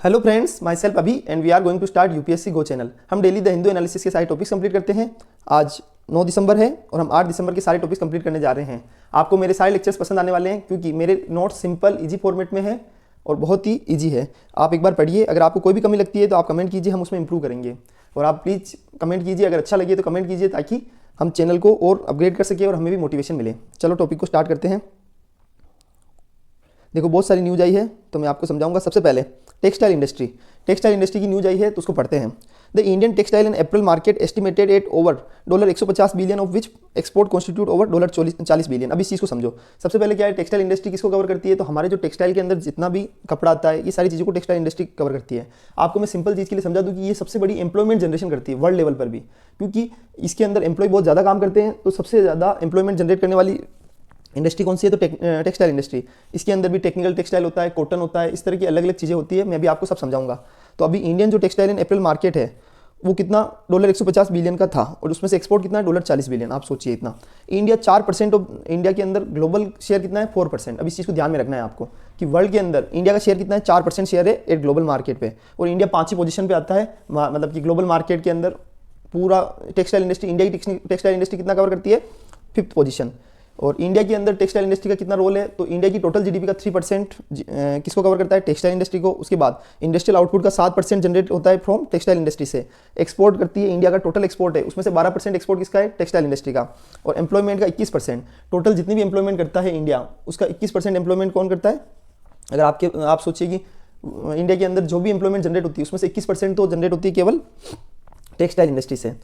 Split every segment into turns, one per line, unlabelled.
Hello friends, myself Abhi and we are going to start UPSC go channel. हम daily the Hindu analysis के सारे topics complete करते हैं। आज 9 दिसंबर है और हम 8 दिसंबर के सारे टॉपिक्स कंप्लीट करने जा रहे हैं। आपको मेरे सारे लेक्चर्स पसंद आने वाले हैं क्योंकि मेरे नोट्स सिंपल इजी फॉर्मेट में है और बहुत ही ईजी है। आप एक बार पढ़िए, अगर आपको कोई भी कमी लगती है तो आप कमेंट कीजिए, हम उसमें इंप्रूव करेंगे। और आप प्लीज़ कमेंट कीजिए, अगर अच्छा लगे तो कमेंट कीजिए ताकि हम चैनल को और अपग्रेड कर सके और हमें भी मोटिवेशन मिले। चलो टॉपिक को स्टार्ट करते हैं। देखो, बहुत सारी न्यूज़ आई है तो मैं आपको समझाऊंगा। सबसे पहले टेक्सटाइल इंडस्ट्री की न्यूज़ आई है तो उसको पढ़ते हैं। The Indian textile and April market estimated at over $150 billion, of which export constitute over $40 billion. अब इस चीज़ को समझो। सबसे पहले क्या है, टेक्सटाइल इंडस्ट्री किसको कवर करती है? तो हमारे जो टेक्सटाइल के अंदर जितना भी कपड़ा आता है, ये सारी चीज़ों को टेक्सटाइल इंडस्ट्री कवर करती है। आपको मैं सिंपल चीज़ के लिए समझा दूँ कि ये सबसे बड़ी एम्प्लॉयमेंट जनरेशन करती है वर्ल्ड लेवल पर भी, क्योंकि इसके अंदर एम्प्लॉय बहुत ज़्यादा काम करते हैं। तो सबसे ज़्यादा एम्प्लॉयमेंट जनरेट करने वाली इंडस्ट्री कौन सी है? तो टेक्सटाइल इंडस्ट्री। इसके अंदर भी टेक्निकल टेक्सटाइल होता है, कॉटन होता है, इस तरह की अलग अलग चीज़ें होती है। मैं अभी आपको सब समझाऊंगा। तो अभी इंडियन जो टेक्सटाइल एंड अप्रैल मार्केट है वो कितना $150 बिलियन का था और उसमें से एक्सपोर्ट कितना है? $40 बिलियन। आप सोचिए इतना। इंडिया 4% ऑफ इंडिया के अंदर ग्लोबल शेयर कितना है? 4%। अब इस चीज़ को ध्यान में रखना है आपको कि वर्ल्ड के अंदर इंडिया का शेयर कितना है? 4% शेयर है एक ग्लोबल मार्केट पे, और इंडिया 5वीं पोजीशन पे आता है। मतलब कि ग्लोबल मार्केट के अंदर पूरा टेक्सटाइल इंडस्ट्री, इंडिया की टेक्सटाइल इंडस्ट्री कितना कवर करती है? 5th position. और इंडिया के अंदर टेक्सटाइल इंडस्ट्री का कितना रोल है? तो इंडिया की टोटल जीडीपी का 3% किसको कवर करता है? टेक्सटाइल इंडस्ट्री को। उसके बाद इंडस्ट्रियल आउटपुट का 7% जनरेट होता है फ्रॉम टेक्सटाइल इंडस्ट्री से। एक्सपोर्ट करती है, इंडिया का टोटल एक्सपोर्ट है उसमें से 12% एक्सपोर्ट किसका है? टेक्सटाइल इंडस्ट्री का। और एम्प्लॉयमेंट का 21%। टोटल जितनी भी एम्प्लॉयमेंट करता है इंडिया, उसका 21% एम्प्लॉयमेंट कौन करता है? अगर आप सोचिए कि इंडिया के अंदर जो भी एम्प्लॉयमेंट जनरेट होती है उसमें से 21% तो जनरेट होती है केवल टेक्सटाइल इंडस्ट्री से।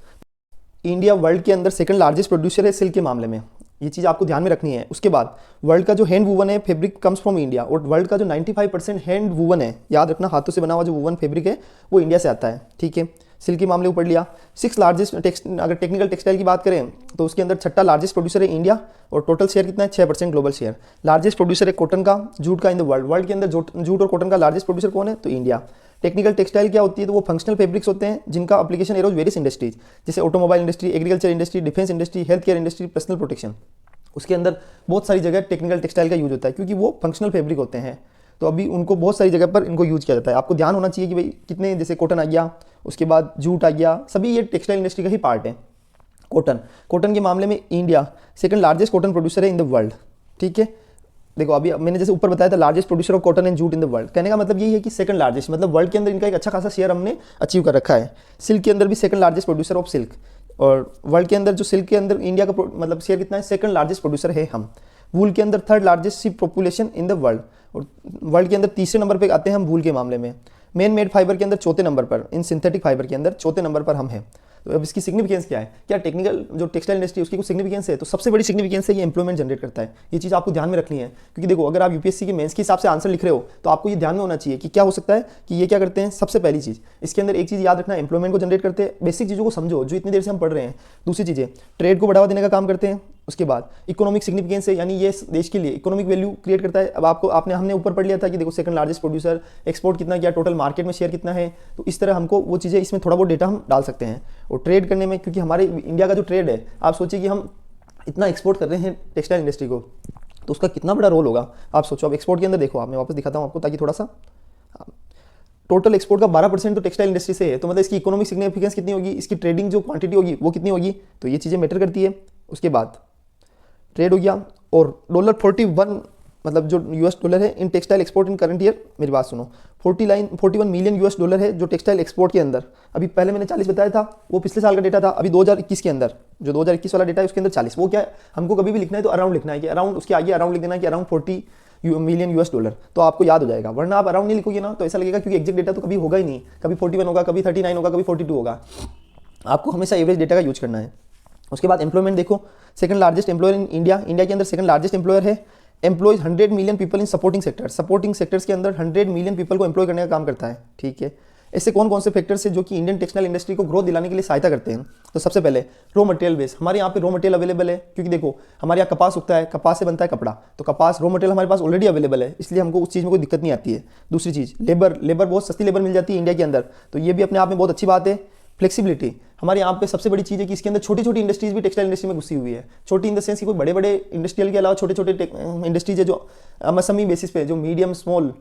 इंडिया वर्ल्ड के अंदर सेकंड लार्जेस्ट प्रोड्यूसर है सिल्क के मामले में। ये चीज़ आपको ध्यान में रखनी है। उसके बाद वर्ल्ड का जो हैंड वूवन है फैब्रिक कम्स फ्रॉम इंडिया, और वर्ल्ड का जो 95% हैंड वूवन है, याद रखना, हाथों से बना हुआ जो वूवन फैब्रिक है वो इंडिया से आता है। ठीक है, सिल्क के मामले को पढ़ लिया। 6 लार्जेस्ट अगर टेक्निकल टेक्सटाइल की बात करें तो उसके अंदर 6ठा लार्जेस्ट प्रोड्यूसर है इंडिया, और टोटल शेयर कितना है? 6% ग्लोबल शेयर। लार्जेस्ट प्रोड्यूसर है कॉटन का, जूट का इन द वर्ल्ड के अंदर जूट और कॉटन का लार्जेस्ट प्रोड्यूसर कौन है? तो इंडिया। टेक्निकल टेक्सटाइल क्या होती है? तो वो फंक्शनल फैब्रिक्स होते हैं जिनका एप्लीकेशन एरोज वेरियस इंडस्ट्रीज, जैसे automobile industry, agriculture industry, defence industry, health care industry, personal protection. उसके अंदर बहुत सारी जगह टेक्निकल टेक्सटाइल का यूज होता है क्योंकि वो फंक्शनल फैब्रिक होते हैं। तो अभी उनको बहुत सारी जगह पर इनको यूज किया जाता है। आपको ध्यान होना चाहिए कि भाई कितने, जैसे कॉटन आ गया, उसके बाद जूट आ गया, सभी ये टेक्सटाइल इंडस्ट्री का ही पार्ट है। कॉटन के मामले में India second largest cotton producer है इन द वर्ल्ड। ठीक है, देखो अभी मैंने जैसे ऊपर बताया था largest producer of cotton and jute in the world. कहने का मतलब यही है कि सेकंड लार्जेस्ट, मतलब वर्ल्ड के अंदर इनका एक अच्छा खासा शेयर हमने अचीव कर रखा है। सिल्क के अंदर भी second largest producer of silk, और वर्ल्ड के अंदर जो सिल्क के अंदर इंडिया का मतलब शेयर कितना है? सेकंड लार्जेस्ट प्रोड्यूसर है हम। वूल के अंदर 3rd largest ship population in the world, और वर्ल्ड के अंदर 3रे नंबर पे आते हैं हम वूल के मामले में। मेन मेड फाइबर के अंदर 4थे नंबर पर, इन सिंथेटिक फाइबर के अंदर 4थे नंबर पर हम हैं। तो अब इसकी सिग्निफिकेंस क्या है? क्या टेक्निकल जो टेक्सटाइल इंडस्ट्री उसकी कुछ सिग्निफिकेंस है? तो सबसे बड़ी सिग्निफिकेंस है ये एम्प्लॉयमेंट जनरेट करता है। ये चीज़ आपको ध्यान में रखनी है क्योंकि देखो, अगर आप यूपीएससी के मेंस के हिसाब से आंसर लिख रहे हो तो आपको ये ध्यान में होना चाहिए कि क्या हो सकता है कि ये क्या करते हैं। सबसे पहली चीज़ इसके अंदर एक चीज़ याद रखना, एम्प्लॉयमेंट को जनरेट करते हैं। बेसिक चीज़ों को समझो जो इतनी देर से हम पढ़ रहे हैं। दूसरी चीज़ें ट्रेड को बढ़ावा देने का काम करते हैं। उसके बाद इकोनॉमिक सिग्निफिकेंस है, यानी ये देश के लिए इकोनॉमिक वैल्यू क्रिएट करता है। अब हमने ऊपर पढ़ लिया था कि देखो सेकंड लार्जेस्ट प्रोड्यूसर, एक्सपोर्ट कितना किया, टोटल मार्केट में शेयर कितना है। तो इस तरह हमको वो चीज़ें, इसमें थोड़ा बहुत डेटा हम डाल सकते हैं। और ट्रेड करने में, क्योंकि हमारे इंडिया का जो ट्रेड है, आप सोचिए कि हम इतना एक्सपोर्ट कर रहे हैं टेक्सटाइल इंडस्ट्री को, तो उसका कितना बड़ा रोल होगा। आप सोचो, अब एक्सपोर्ट के अंदर देखो, मैं वापस दिखाता हूँ आपको ताकि थोड़ा सा, टोटल एक्सपोर्ट का 12% तो टेक्सटाइल इंडस्ट्री से है। तो मतलब इसकी इकोनॉमिक सिग्निफिकेंस कितनी होगी, इसकी ट्रेडिंग जो क्वांटिटी होगी वो कितनी होगी, तो ये चीज़ें मैटर करती है। उसके बाद ट्रेड हो गया, और $41, मतलब जो $, है in textile export in current year. मेरी बात सुनो, 41 मिलियन $, है जो टेक्सटाइल एक्सपोर्ट के अंदर। अभी पहले मैंने 40 बताया था, वो पिछले साल का डेटा था। अभी 2021 के अंदर, जो 2021 वाला डेटा है उसके अंदर 40। वो क्या है, हमको कभी भी लिखना है तो अराउंड लिखना है कि अराउंड, उसके आगे अराउंड लिख देना है कि अराउंड 40 मिलियन $, तो आपको याद हो जाएगा। वरना आप अराउंड नहीं लिखोगे ना तो ऐसा लगेगा, क्योंकि एग्जैक्ट डेटा तो कभी होगा ही नहीं। कभी 41 होगा, कभी 39 होगा, कभी 42 होगा। आपको हमेशा एवरेज डेटा का यूज करना है। उसके बाद एम्प्लॉयमेंट देखो, second largest employer in India के अंदर सेकंड लार्जेस्ट एम्प्लॉयर है। Employees 100 million people in supporting sectors के अंदर 100 मिलियन पीपल को एम्प्लॉय करने का काम करता है। ठीक है, ऐसे कौन कौन से फैक्टर्स है जो कि इंडियन टेक्सटाइल इंडस्ट्री को ग्रोथ दिलाने के लिए सहायता करते हैं? तो सबसे पहले रॉ मटेरियल बेस, हमारे यहाँ पे रॉ मटेरियल अवेलेबल है, क्योंकि देखो हमारे यहाँ कपास उगता है, कपास से बनता है कपड़ा, तो कपास रॉ मटेरियल हमारे पास ऑलरेडी अवेलेबल है, इसलिए हमको उस चीज़ में कोई दिक्कत नहीं आती है। दूसरी चीज़ लेबर बहुत सस्ती लेबर मिल जाती है इंडिया के अंदर, तो ये भी अपने आप में बहुत अच्छी बात है। फ्लेक्सिबिलिटी, हमारे यहाँ पे सबसे बड़ी चीज़ है कि इसके अंदर छोटी छोटी इंडस्ट्रीज भी टेक्सटाइल इंडस्ट्री में घुसी हुई है। छोटी इन द सेंस कि कोई बड़े बड़े इंडस्ट्रियल के अलावा छोटे छोटे इंडस्ट्रीज है जो एमएसएमई बेसिस पे, जो मीडियम स्मॉल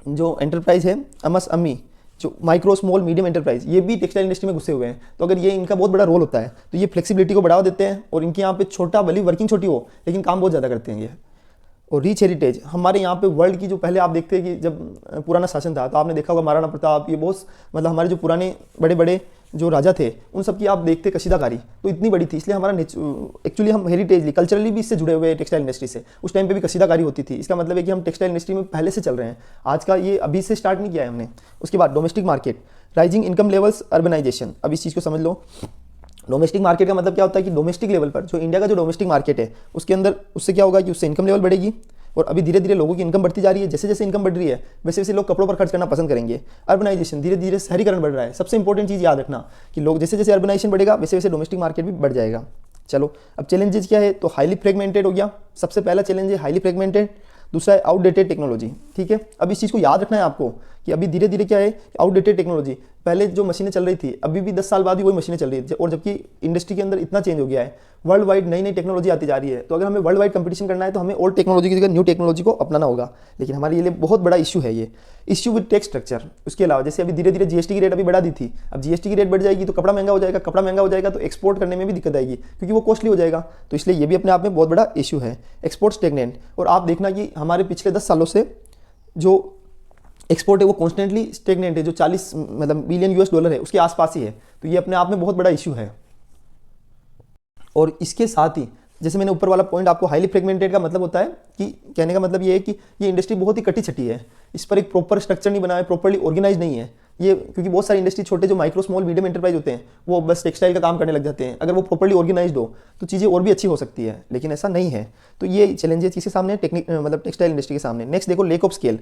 जो एंटरप्राइज है एमएसएमई, जो माइक्रो स्मॉल मीडियम एंटरप्राइज, ये भी टेक्सटाइल इंडस्ट्री में घुसे हुए हैं। तो अगर ये इनका बहुत बड़ा रोल होता है तो ये फ्लेक्सिबिलिटी को बढ़ावा देते हैं और इनके यहाँ पे छोटा भले वर्किंग छोटी हो लेकिन काम बहुत ज़्यादा करते हैं ये। और रिच हेरिटेज, हमारे यहाँ पे वर्ल्ड की जो पहले आप देखते हैं कि जब पुराना शासन था तो आपने देखा होगा महाराणा प्रताप, ये बहुत मतलब हमारे जो पुराने बड़े बड़े जो राजा थे उन सब की आप देखते कशीदाकारी तो इतनी बड़ी थी, इसलिए हमारा एक्चुअली हम हेरिटेजली कल्चरली भी इससे जुड़े हुए हैं टेक्सटाइल इंडस्ट्री से। उस टाइम पे भी कशीदाकारी होती थी, इसका मतलब है कि हम टेक्सटाइल इंडस्ट्री में पहले से चल रहे हैं, आज का ये अभी से स्टार्ट नहीं किया है हमने। उसके बाद domestic market, rising income levels, urbanisation. अब इस चीज़ को समझ लो, डोमेस्टिक मार्केट का मतलब क्या होता है कि डोमेस्टिक लेवल पर जो इंडिया का जो डोमेस्टिक मार्केट है उसके अंदर उससे क्या होगा कि उससे इनकम लेवल बढ़ेगी और अभी धीरे धीरे लोगों की इनकम बढ़ती जा रही है, जैसे जैसे इनकम बढ़ रही है वैसे वैसे लोग कपड़ों पर खर्च करना पसंद करेंगे। अर्बनाइजेशन, धीरे धीरे शहरीकरण बढ़ रहा है। सबसे इंपॉर्टेंट चीज़ याद रखना कि लोग जैसे जैसे अर्बनाइजेशन बढ़ेगा वैसे वैसे डोमेस्टिक मार्केट भी बढ़ जाएगा। चलो अब चैलेंजेस क्या है, तो हाईली फ्रेगमेंटेड हो गया, सबसे पहला चैलेंज है हाईली फ्रेगमेंटेड। दूसरा है आउटडेटेड टेक्नोलॉजी, ठीक है। अब इस चीज़ को याद रखना है आपको कि अभी धीरे धीरे क्या है आउटडेटेड टेक्नोलॉजी, पहले जो मशीनें चल रही थी अभी भी 10 साल बाद भी वही मशीनें चल रही है और जबकि इंडस्ट्री के अंदर इतना चेंज हो गया है, वर्ल्ड वाइड नई नई टेक्नोलॉजी आती जा रही है। तो अगर हमें वर्ल्ड वाइड कंपटीशन करना है तो हमें ओल्ड टेक्नोलॉजी की जगह न्यू टेक्नोलॉजी को अपनाना होगा, लेकिन हमारे लिए बहुत बड़ा इशू है ये इश्यू विद टैक्स स्ट्रक्चर। उसके अलावा जैसे अभी धीरे धीरे जीएसटी की रेट अभी बढ़ा दी थी, अब जीएसटी की रेट बढ़ जाएगी तो कपड़ा महंगा हो जाएगा, कपड़ा महंगा हो जाएगा तो एक्सपोर्ट करने में भी दिक्कत आएगी क्योंकि वो कॉस्टली हो जाएगा। तो इसलिए ये भी अपने आप में बहुत बड़ा इशू है। एक्सपोर्ट स्टेगनेंट, और आप देखना कि हमारे पिछले 10 सालों से जो एक्सपोर्ट है वो कॉन्स्टेंटली स्टेगनेंट है, जो 40 मतलब बिलियन यूएस डॉलर है उसके आसपास ही है। तो ये अपने आप में बहुत बड़ा इशू है। और इसके साथ ही जैसे मैंने ऊपर वाला पॉइंट आपको हाईली फ्रेगमेंटेड का मतलब होता है कि कहने का मतलब ये है कि ये इंडस्ट्री बहुत ही कटी छटी है, इस पर एक प्रॉपर स्ट्रक्चर नहीं बना है, प्रॉपर्ली ऑर्गेनाइज नहीं है ये, क्योंकि बहुत सारी इंडस्ट्री छोटे जो माइक्रो स्मॉल मीडियम एंटरप्राइज होते हैं वो बस टेक्सटाइल का काम करने लग जाते हैं। अगर वो प्रॉपर्ली ऑर्गेनाइज्ड हो तो चीज़ें और भी अच्छी हो सकती है, लेकिन ऐसा नहीं है। तो ये चैलेंजेस किसके सामने, मतलब टेक्सटाइल इंडस्ट्री के सामने। नेक्स्ट देखो लेक ऑफ स्केल।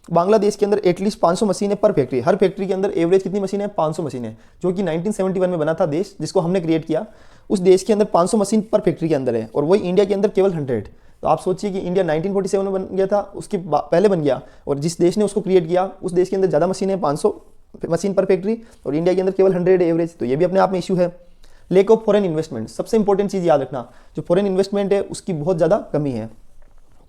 बांग्लादेश के अंदर एटलीस्ट 500 मशीनें पर फैक्ट्री, हर फैक्ट्री के अंदर एवरेज कितनी मशीनें, 500 मशीनें, जो कि 1971 में बना था देश जिसको हमने क्रिएट किया, उस देश के अंदर 500 मशीन पर फैक्ट्री के अंदर है और वही इंडिया के अंदर केवल 100। तो आप सोचिए कि इंडिया 1947 में बन गया था, उसके पहले बन गया, और जिस देश ने उसको क्रिएट किया उस देश के अंदर ज़्यादा मशीनें 500 मशीन पर फैक्ट्री और इंडिया के अंदर केवल 100 एवरेज। तो ये भी अपने आप में इशू है। लेक ऑफ फॉरेन इन्वेस्टमेंट, सबसे इंपॉर्टेंट चीज़ याद रखना, जो फॉरेन इन्वेस्टमेंट है उसकी बहुत ज़्यादा कमी है।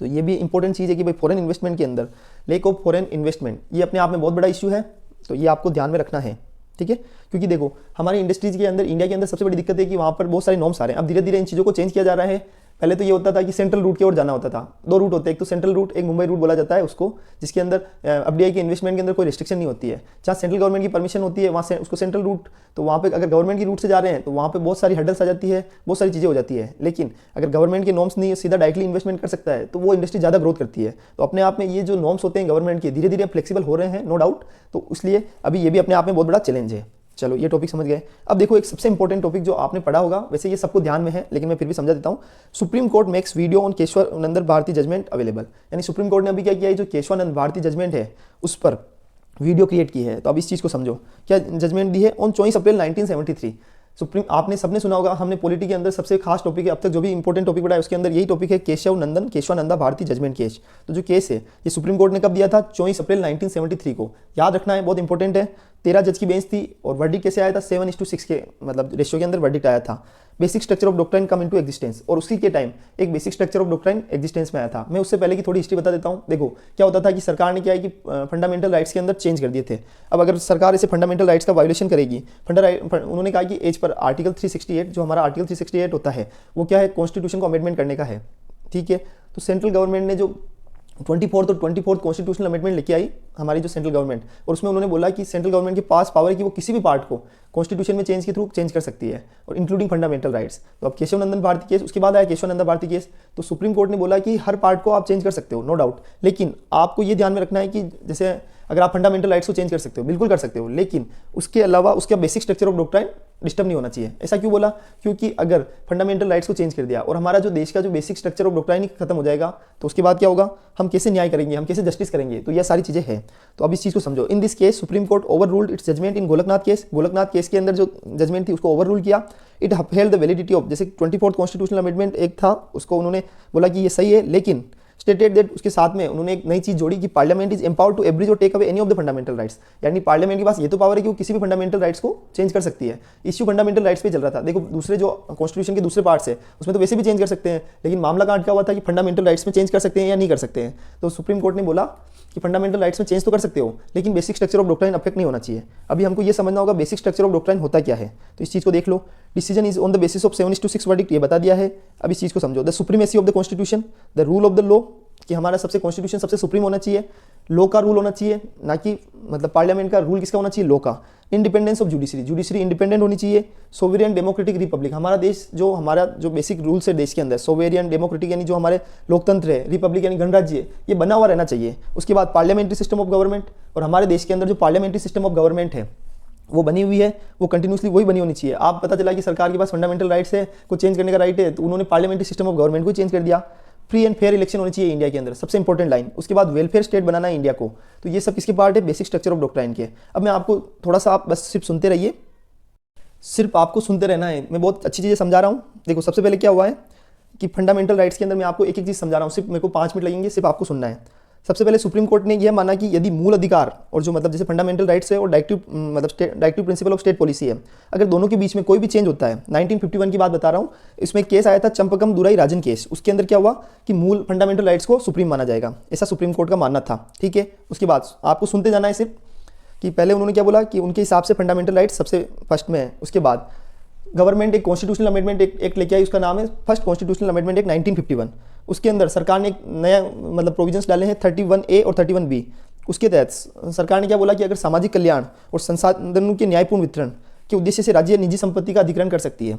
तो ये भी इंपॉर्टेंट चीज़ है कि भाई फॉरेन इन्वेस्टमेंट के अंदर लेक ऑफ फॉरेन इन्वेस्टमेंट, ये अपने आप में बहुत बड़ा इशू है। तो ये आपको ध्यान में रखना है, ठीक है। क्योंकि देखो हमारी इंडस्ट्रीज के अंदर, इंडिया के अंदर सबसे बड़ी दिक्कत है कि वहाँ पर बहुत सारे नॉर्म्स आ रहे हैं। अब धीरे धीरे इन चीज़ों को चेंज किया जा रहा है। पहले तो ये होता था कि सेंट्रल रूट की ओर जाना होता था, 2 रूट होते हैं, एक तो सेंट्रल रूट, एक मुंबई रूट बोला जाता है उसको, जिसके अंदर एफडीआई के इन्वेस्टमेंट के अंदर कोई रिस्ट्रिक्शन नहीं होती है। जहाँ सेंट्रल गवर्नमेंट की परमिशन होती है वहाँ से उसको सेंट्रल रूट, तो वहाँ पे अगर गवर्नमेंट की रूट से जा रहे हैं तो वहाँ पे बहुत सारी हर्डल्स आ जाती है, बहुत सारी चीज़ें हो जाती है। लेकिन अगर गवर्नमेंट के नॉर्म्स नहीं है, सीधा डायरेक्टली इन्वेस्टमेंट कर सकता है, तो वो इंडस्ट्री ज़्यादा ग्रोथ करती है। तो अपने आप में ये जो नॉर्म्स होते हैं गवर्नमेंट के धीरे धीरे फ्लेक्सिबल हो रहे हैं, नो डाउट। तो इसलिए अभी ये भी अपने आप में बहुत बड़ा चैलेंज है। चलो ये टॉपिक समझ गए। अब देखो एक सबसे इंपॉर्टेंट टॉपिक जो आपने पढ़ा होगा, वैसे ये सबको ध्यान में है लेकिन मैं फिर भी समझा देता हूँ। Supreme Court makes video on Kesavananda Bharati judgement available, यानी सुप्रीम कोर्ट ने अभी क्या किया है, जो केशवानंद भारती जजमेंट है उस पर वीडियो क्रिएट की है। तो अब इस चीज़ को समझो, क्या जजमेंट दी है ऑन 24 अप्रैल 1973। सुप्रीम, आपने सबने सुना होगा, हमने पॉलिटी के अंदर सबसे खास टॉपिक है अब तक जो भी इंपॉर्टेंट टॉपिक पढ़ा है उसके अंदर यही टॉपिक है, केशवानंदा भारती जजमेंट केस। तो जो केस है ये सुप्रीम कोर्ट ने कब दिया था, 24 अप्रैल 1973 को। याद रखना है, बहुत इंपॉर्टेंट है। 13 जज की बेंच थी और वर्डिक्ट कैसे आया था, 7:6 के मतलब रेशियो के अंदर वर्डिक्ट आया था। Basic structure of doctrine come into existence, और उसी के टाइम एक basic structure of doctrine existence में आया था। मैं उससे पहले की थोड़ी हिस्ट्री बता देता हूँ। देखो क्या होता था कि सरकार ने क्या है कि फंडामेंटल राइट्स के अंदर चेंज कर दिए थे। अब अगर सरकार ऐसे फंडामेंटल राइट्स का वायोलेशन करेगी, उन्होंने कहा कि एज पर आर्टिकल 368, जो हमारा आर्टिकल 368 होता है वो क्या है, कॉन्स्टिट्यूशन को अमेंडमेंट करने का है, ठीक है। तो सेंट्रल गवर्नमेंट ने जो 24th कॉन्स्टिट्यूशनल अमेंडमेंट लेके आई हमारी जो सेंट्रल गवर्नमेंट, और उसमें उन्होंने बोला कि सेंट्रल गवर्नमेंट के पास पावर है कि वो किसी भी पार्ट को कॉन्स्टिट्यूशन में चेंज के थ्रू चेंज कर सकती है, और इंक्लूडिंग फंडामेंटल राइट्स। तो अब केशवानंदन भारती केस, उसके बाद आया केशवानंदा भारती केस। तो सुप्रीम कोर्ट ने बोला कि हर पार्ट को आप चेंज कर सकते हो, नो डाउट, लेकिन आपको ये ध्यान में रखना है कि जैसे अगर आप फंडामेंटल राइट्स को चेंज कर सकते हो, बिल्कुल कर सकते हो, लेकिन उसके अलावा उसका basic structure of doctrine disturb नहीं होना चाहिए। ऐसा क्यों बोला, क्योंकि अगर फंडामेंटल राइट्स को चेंज कर दिया और हमारा जो देश का जो बेसिक स्ट्रक्चर ऑफ डॉक्ट्राइन ही खत्म हो जाएगा, तो उसके बाद क्या होगा, हम कैसे न्याय करेंगे, हम कैसे जस्टिस करेंगे। तो यह सारी चीज़ें हैं। तो अब इस चीज़ को समझो। In this case Supreme Court overruled its judgement in Golaknath case. Golaknath case के अंदर जो जजमेंट थी उसको ओवर रूल किया। It upheld the validity of, जैसे 24th कॉन्स्टिट्यूशनल अमेंडमेंट एक था, उसको उन्होंने बोला कि ये सही है, लेकिन स्टेटेड दैट, उसके साथ में उन्होंने एक नई चीज जोड़ी कि parliament is empowered to abridge और take away any of the fundamental rights. यानी पार्लियामेंट के पास ये तो पावर है कि वो किसी भी फंडामेंटल राइट्स को चेंज कर सकती है। इश्यू फंडामेंटल राइट्स पे चल रहा था। देखो दूसरे जो कॉन्स्टिट्यूशन के दूसरे पार्ट्स है उसमें तो वैसे भी चेंज कर सकते हैं, लेकिन मामला कांड क्या हुआ था कि फंडामेंटल राइट्स में चेंज कर सकते हैं या नहीं कर सकते हैं। तो सुप्रीम कोर्ट ने बोला कि फंडामेंटल राइट्स में चेंज तो कर सकते हो लेकिन basic structure of doctrine affect नहीं होना चाहिए। अभी हमको ये समझना होगा बेसिक स्ट्रक्चर ऑफ डॉक्ट्राइन होता क्या है, तो इस चीज़ को देख लो। Decision is on the basis of 7:6 verdict, ये बता दिया है। अब इस चीज़ को समझो। The supremacy of the constitution, the rule of the law, कि हमारा सबसे कॉन्स्टिट्यूशन सबसे सुप्रीम होना चाहिए, लॉ का रूल होना चाहिए, ना कि मतलब पार्लियामेंट का रूल किसका होना चाहिए, लॉ का। Independence of judiciary, judiciary independent होनी चाहिए। सोवेरियन डेमोक्रेटिक रिपब्लिक, हमारा देश जो हमारा जो बेसिक रूल्स है देश के अंदर, सोवेरियन डेमोक्रेटिक यानी जो हमारे लोकतंत्र है, रिपब्लिक यानी गणराज्य है, ये बना हुआ रहना चाहिए। उसके बाद पार्लियामेंट्री सिस्टम ऑफ गवर्नमेंट, और हमारे देश के अंदर जो पार्लियामेंट्री सिस्टम ऑफ गवर्नमेंट है वो बनी हुई है, वो कंटिन्यूसली वही बनी होनी चाहिए। आप पता चला कि सरकार के पास फंडामेंटल राइट्स है, को चेंज करने का राइट है, तो उन्होंने पार्लियामेंट्री सिस्टम ऑफ गवर्नमेंट को चेंज कर दिया। फ्री एंड फेयर इलेक्शन होनी चाहिए इंडिया के अंदर, सबसे इंपॉर्टेंट लाइन। उसके बाद वेलफेयर स्टेट बनाना है इंडिया को। तो ये सब किसके पार्ट है, बेसिक स्ट्रक्चर ऑफ डॉक्ट्राइन के। अब मैं आपको थोड़ा सा, आप बस सिर्फ सुनते रहिए, सिर्फ आपको सुनते रहना है। मैं बहुत अच्छी चीज़ें समझा रहा हूँ। देखो सबसे पहले क्या हुआ है कि फंडामेंटल राइट्स के अंदर मैं आपको एक एक चीज़ समझा रहा हूँ, सिर्फ मेरे को 5 मिनट लगेंगे, सिर्फ आपको सुनना है। सबसे पहले सुप्रीम कोर्ट ने यह माना कि यदि मूल अधिकार और जो मतलब जैसे फंडामेंटल राइट्स है और डायरेक्टिव मतलब directive principle of state policy है, अगर दोनों के बीच में कोई भी चेंज होता है, 1951 की बात बता रहा हूँ, इसमें केस आया था चंपकम दुराई राजन केस। उसके अंदर क्या हुआ कि मूल फंडामेंटल राइट्स को सुप्रीम माना जाएगा, ऐसा सुप्रीम कोर्ट का मानना था। ठीक है, उसके बाद आपको सुनते जाना है सिर्फ कि पहले उन्होंने क्या बोला कि उनके हिसाब से फंडामेंटल राइट्स सबसे फर्स्ट में है। उसके बाद गवर्नमेंट एक कॉन्स्टिट्यूशनल अमेंडमेंट एक्ट लेके आई, उसका नाम है फर्स्ट कॉन्स्टिट्यूशनल अमेंडमेंट एक्ट 1951। उसके अंदर सरकार ने एक नया मतलब प्रोविजंस डाले हैं 31A और 31B। उसके तहत सरकार ने क्या बोला कि अगर सामाजिक कल्याण और संसाधनों के न्यायपूर्ण वितरण के उद्देश्य से राज्य निजी संपत्ति का अधिग्रहण कर सकती है।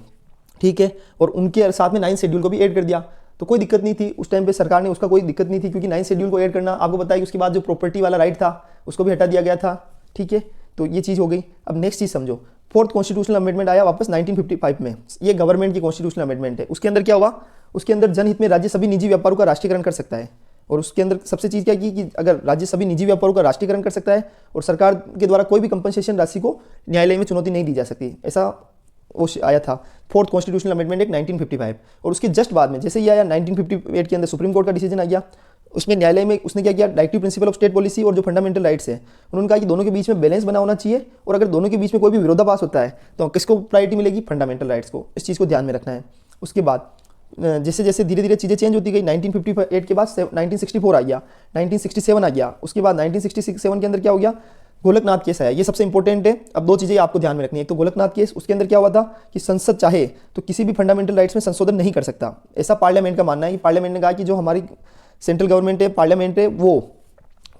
ठीक है, और उनके साथ में 9 शेड्यूल को भी ऐड कर दिया, तो कोई दिक्कत नहीं थी उस टाइम पे सरकार ने, उसका कोई दिक्कत नहीं थी, क्योंकि 9 शेड्यूल को ऐड करना आपको बताया कि उसके बाद जो प्रॉपर्टी वाला राइट था उसको भी हटा दिया गया था। ठीक है, तो ये चीज़ हो गई। अब नेक्स्ट चीज़ समझो, फोर्थ कॉन्स्टिट्यूशनल अमेंडमेंट आया वापस 1955 में, ये गवर्नमेंट की कॉन्स्टिट्यूशनल अमेंडमेंट है। उसके अंदर क्या हुआ, उसके अंदर जनहित में राज्य सभी निजी व्यापारों का राष्ट्रीयकरण कर सकता है। और उसके अंदर सबसे चीज़ क्या की कि अगर राज्य सभी निजी व्यापारों का राष्ट्रीयकरण कर सकता है और सरकार के द्वारा कोई भी कंपनसेशन राशि को न्यायालय में चुनौती नहीं दी जा सकती, ऐसा वो आया था फोर्थ कॉन्स्टिट्यूशनल अमेंडमेंट एक 1955। और उसके जस्ट बाद में जैसे ये आया 1958 के अंदर सुप्रीम कोर्ट का डिसीजन आ गया। उसमें न्यायालय में उसने क्या किया, directive principle of state policy और जो फंडामेंटल राइट्स है उन्होंने कहा कि दोनों के बीच में बैलेंस बना होना चाहिए, और अगर दोनों के बीच में कोई भी विरोधाभास होता है तो किसको प्रायोरिटी मिलेगी, फंडामेंटल राइट्स को। इस चीज़ को ध्यान में रखना है। उसके बाद जैसे जैसे धीरे धीरे चीज़ें चेंज होती गई, 1958 के बाद 1964 आ गया, 1967 आ गया। उसके बाद 1967 के अंदर क्या हो गया, गोलकनाथ केस आया। ये सबसे इंपॉर्टेंट है। अब दो चीज़ें आपको ध्यान में रखनी है। एक तो गोलकनाथ केस, उसके अंदर क्या हुआ था कि संसद चाहे तो किसी भी फंडामेंटल राइट्स में संशोधन नहीं कर सकता, ऐसा पार्लियामेंट का मानना है। पार्लियामेंट ने कहा कि जो हमारी सेंट्रल गवर्नमेंट है, पार्लियामेंट है, वो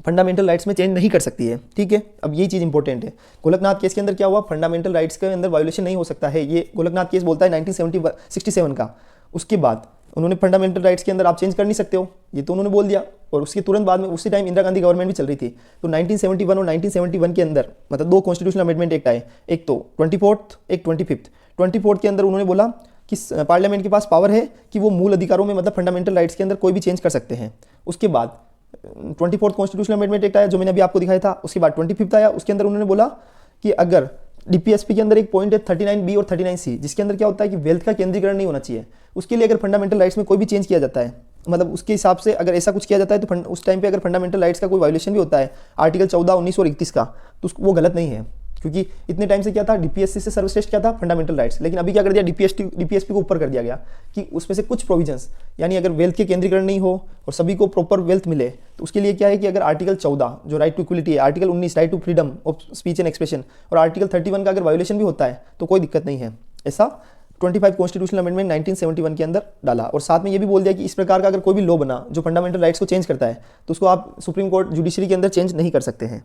फंडामेंटल राइट्स में चेंज नहीं कर सकती है। ठीक है, अब ये चीज़ इंपॉर्टेंट है। गोलकनाथ केस के अंदर क्या हुआ, फंडामेंटल राइट्स के अंदर वायोलेशन नहीं हो सकता है, ये गोलकनाथ केस बोलता है 1967 का। उसके बाद उन्होंने फंडामेंटल राइट्स के अंदर आप चेंज कर नहीं सकते हो, ये तो उन्होंने बोल दिया। और उसके तुरंत बाद में उसी टाइम इंदिरा गांधी गवर्नमेंट भी चल रही थी, तो 1971 और 1971 के अंदर मतलब 2 कॉन्स्टिट्यूशनल अमेंडमेंट एक्ट आए, एक तो 24th, एक 25th। 24th के अंदर उन्होंने बोला कि पार्लियामेंट के पास पावर है कि वो मूल अधिकारों में मतलब फंडामेंटल राइट्स के अंदर कोई भी चेंज कर सकते हैं। उसके बाद 24th कॉन्स्टिट्यूशनल अमेंडमेंट एक्ट आया जो मैंने अभी आपको दिखाया था। उसके बाद 25th आया, उसके अंदर उन्होंने बोला कि अगर डीपीएसपी के अंदर एक पॉइंट है 39B और 39C, जिसके अंदर क्या होता है कि वेल्थ का केंद्रीकरण नहीं होना चाहिए। उसके लिए अगर फंडामेंटल राइट्स में कोई भी चेंज किया जाता है, मतलब उसके हिसाब से अगर ऐसा कुछ किया जाता है तो उस टाइम पे अगर फंडामेंटल राइट्स का कोई वायोलेशन भी होता है आर्टिकल 14, 19 और 31 का, तो वो गलत नहीं है। क्योंकि इतने टाइम से क्या था, डीपीएससी से सर्वश्रेष्ठ क्या था, फंडामेंटल राइट्स। लेकिन अभी क्या कर दिया, डीपीएसपी को ऊपर कर दिया गया कि उसमें से कुछ प्रोविजंस, यानी अगर वेल्थ के केंद्रीकरण नहीं हो और सभी को प्रॉपर वेल्थ मिले, तो उसके लिए क्या है कि अगर आर्टिकल 14 जो राइट टू इक्वलिटी है, article 19 right to freedom of speech and expression, और आर्टिकल 31 का अगर वायोलेशन भी होता है तो कोई दिक्कत नहीं है। ऐसा 25 कॉन्स्टिट्यूशनल अमेंडमेंट 1971 के अंदर डाला। और साथ में ये भी बोल दिया कि इस प्रकार का अगर कोई भी लॉ बना जो फंडामेंटल राइट्स को चेंज करता है तो उसको आप सुप्रीम कोर्ट जुडिशरी के अंदर चेंज नहीं कर सकते हैं।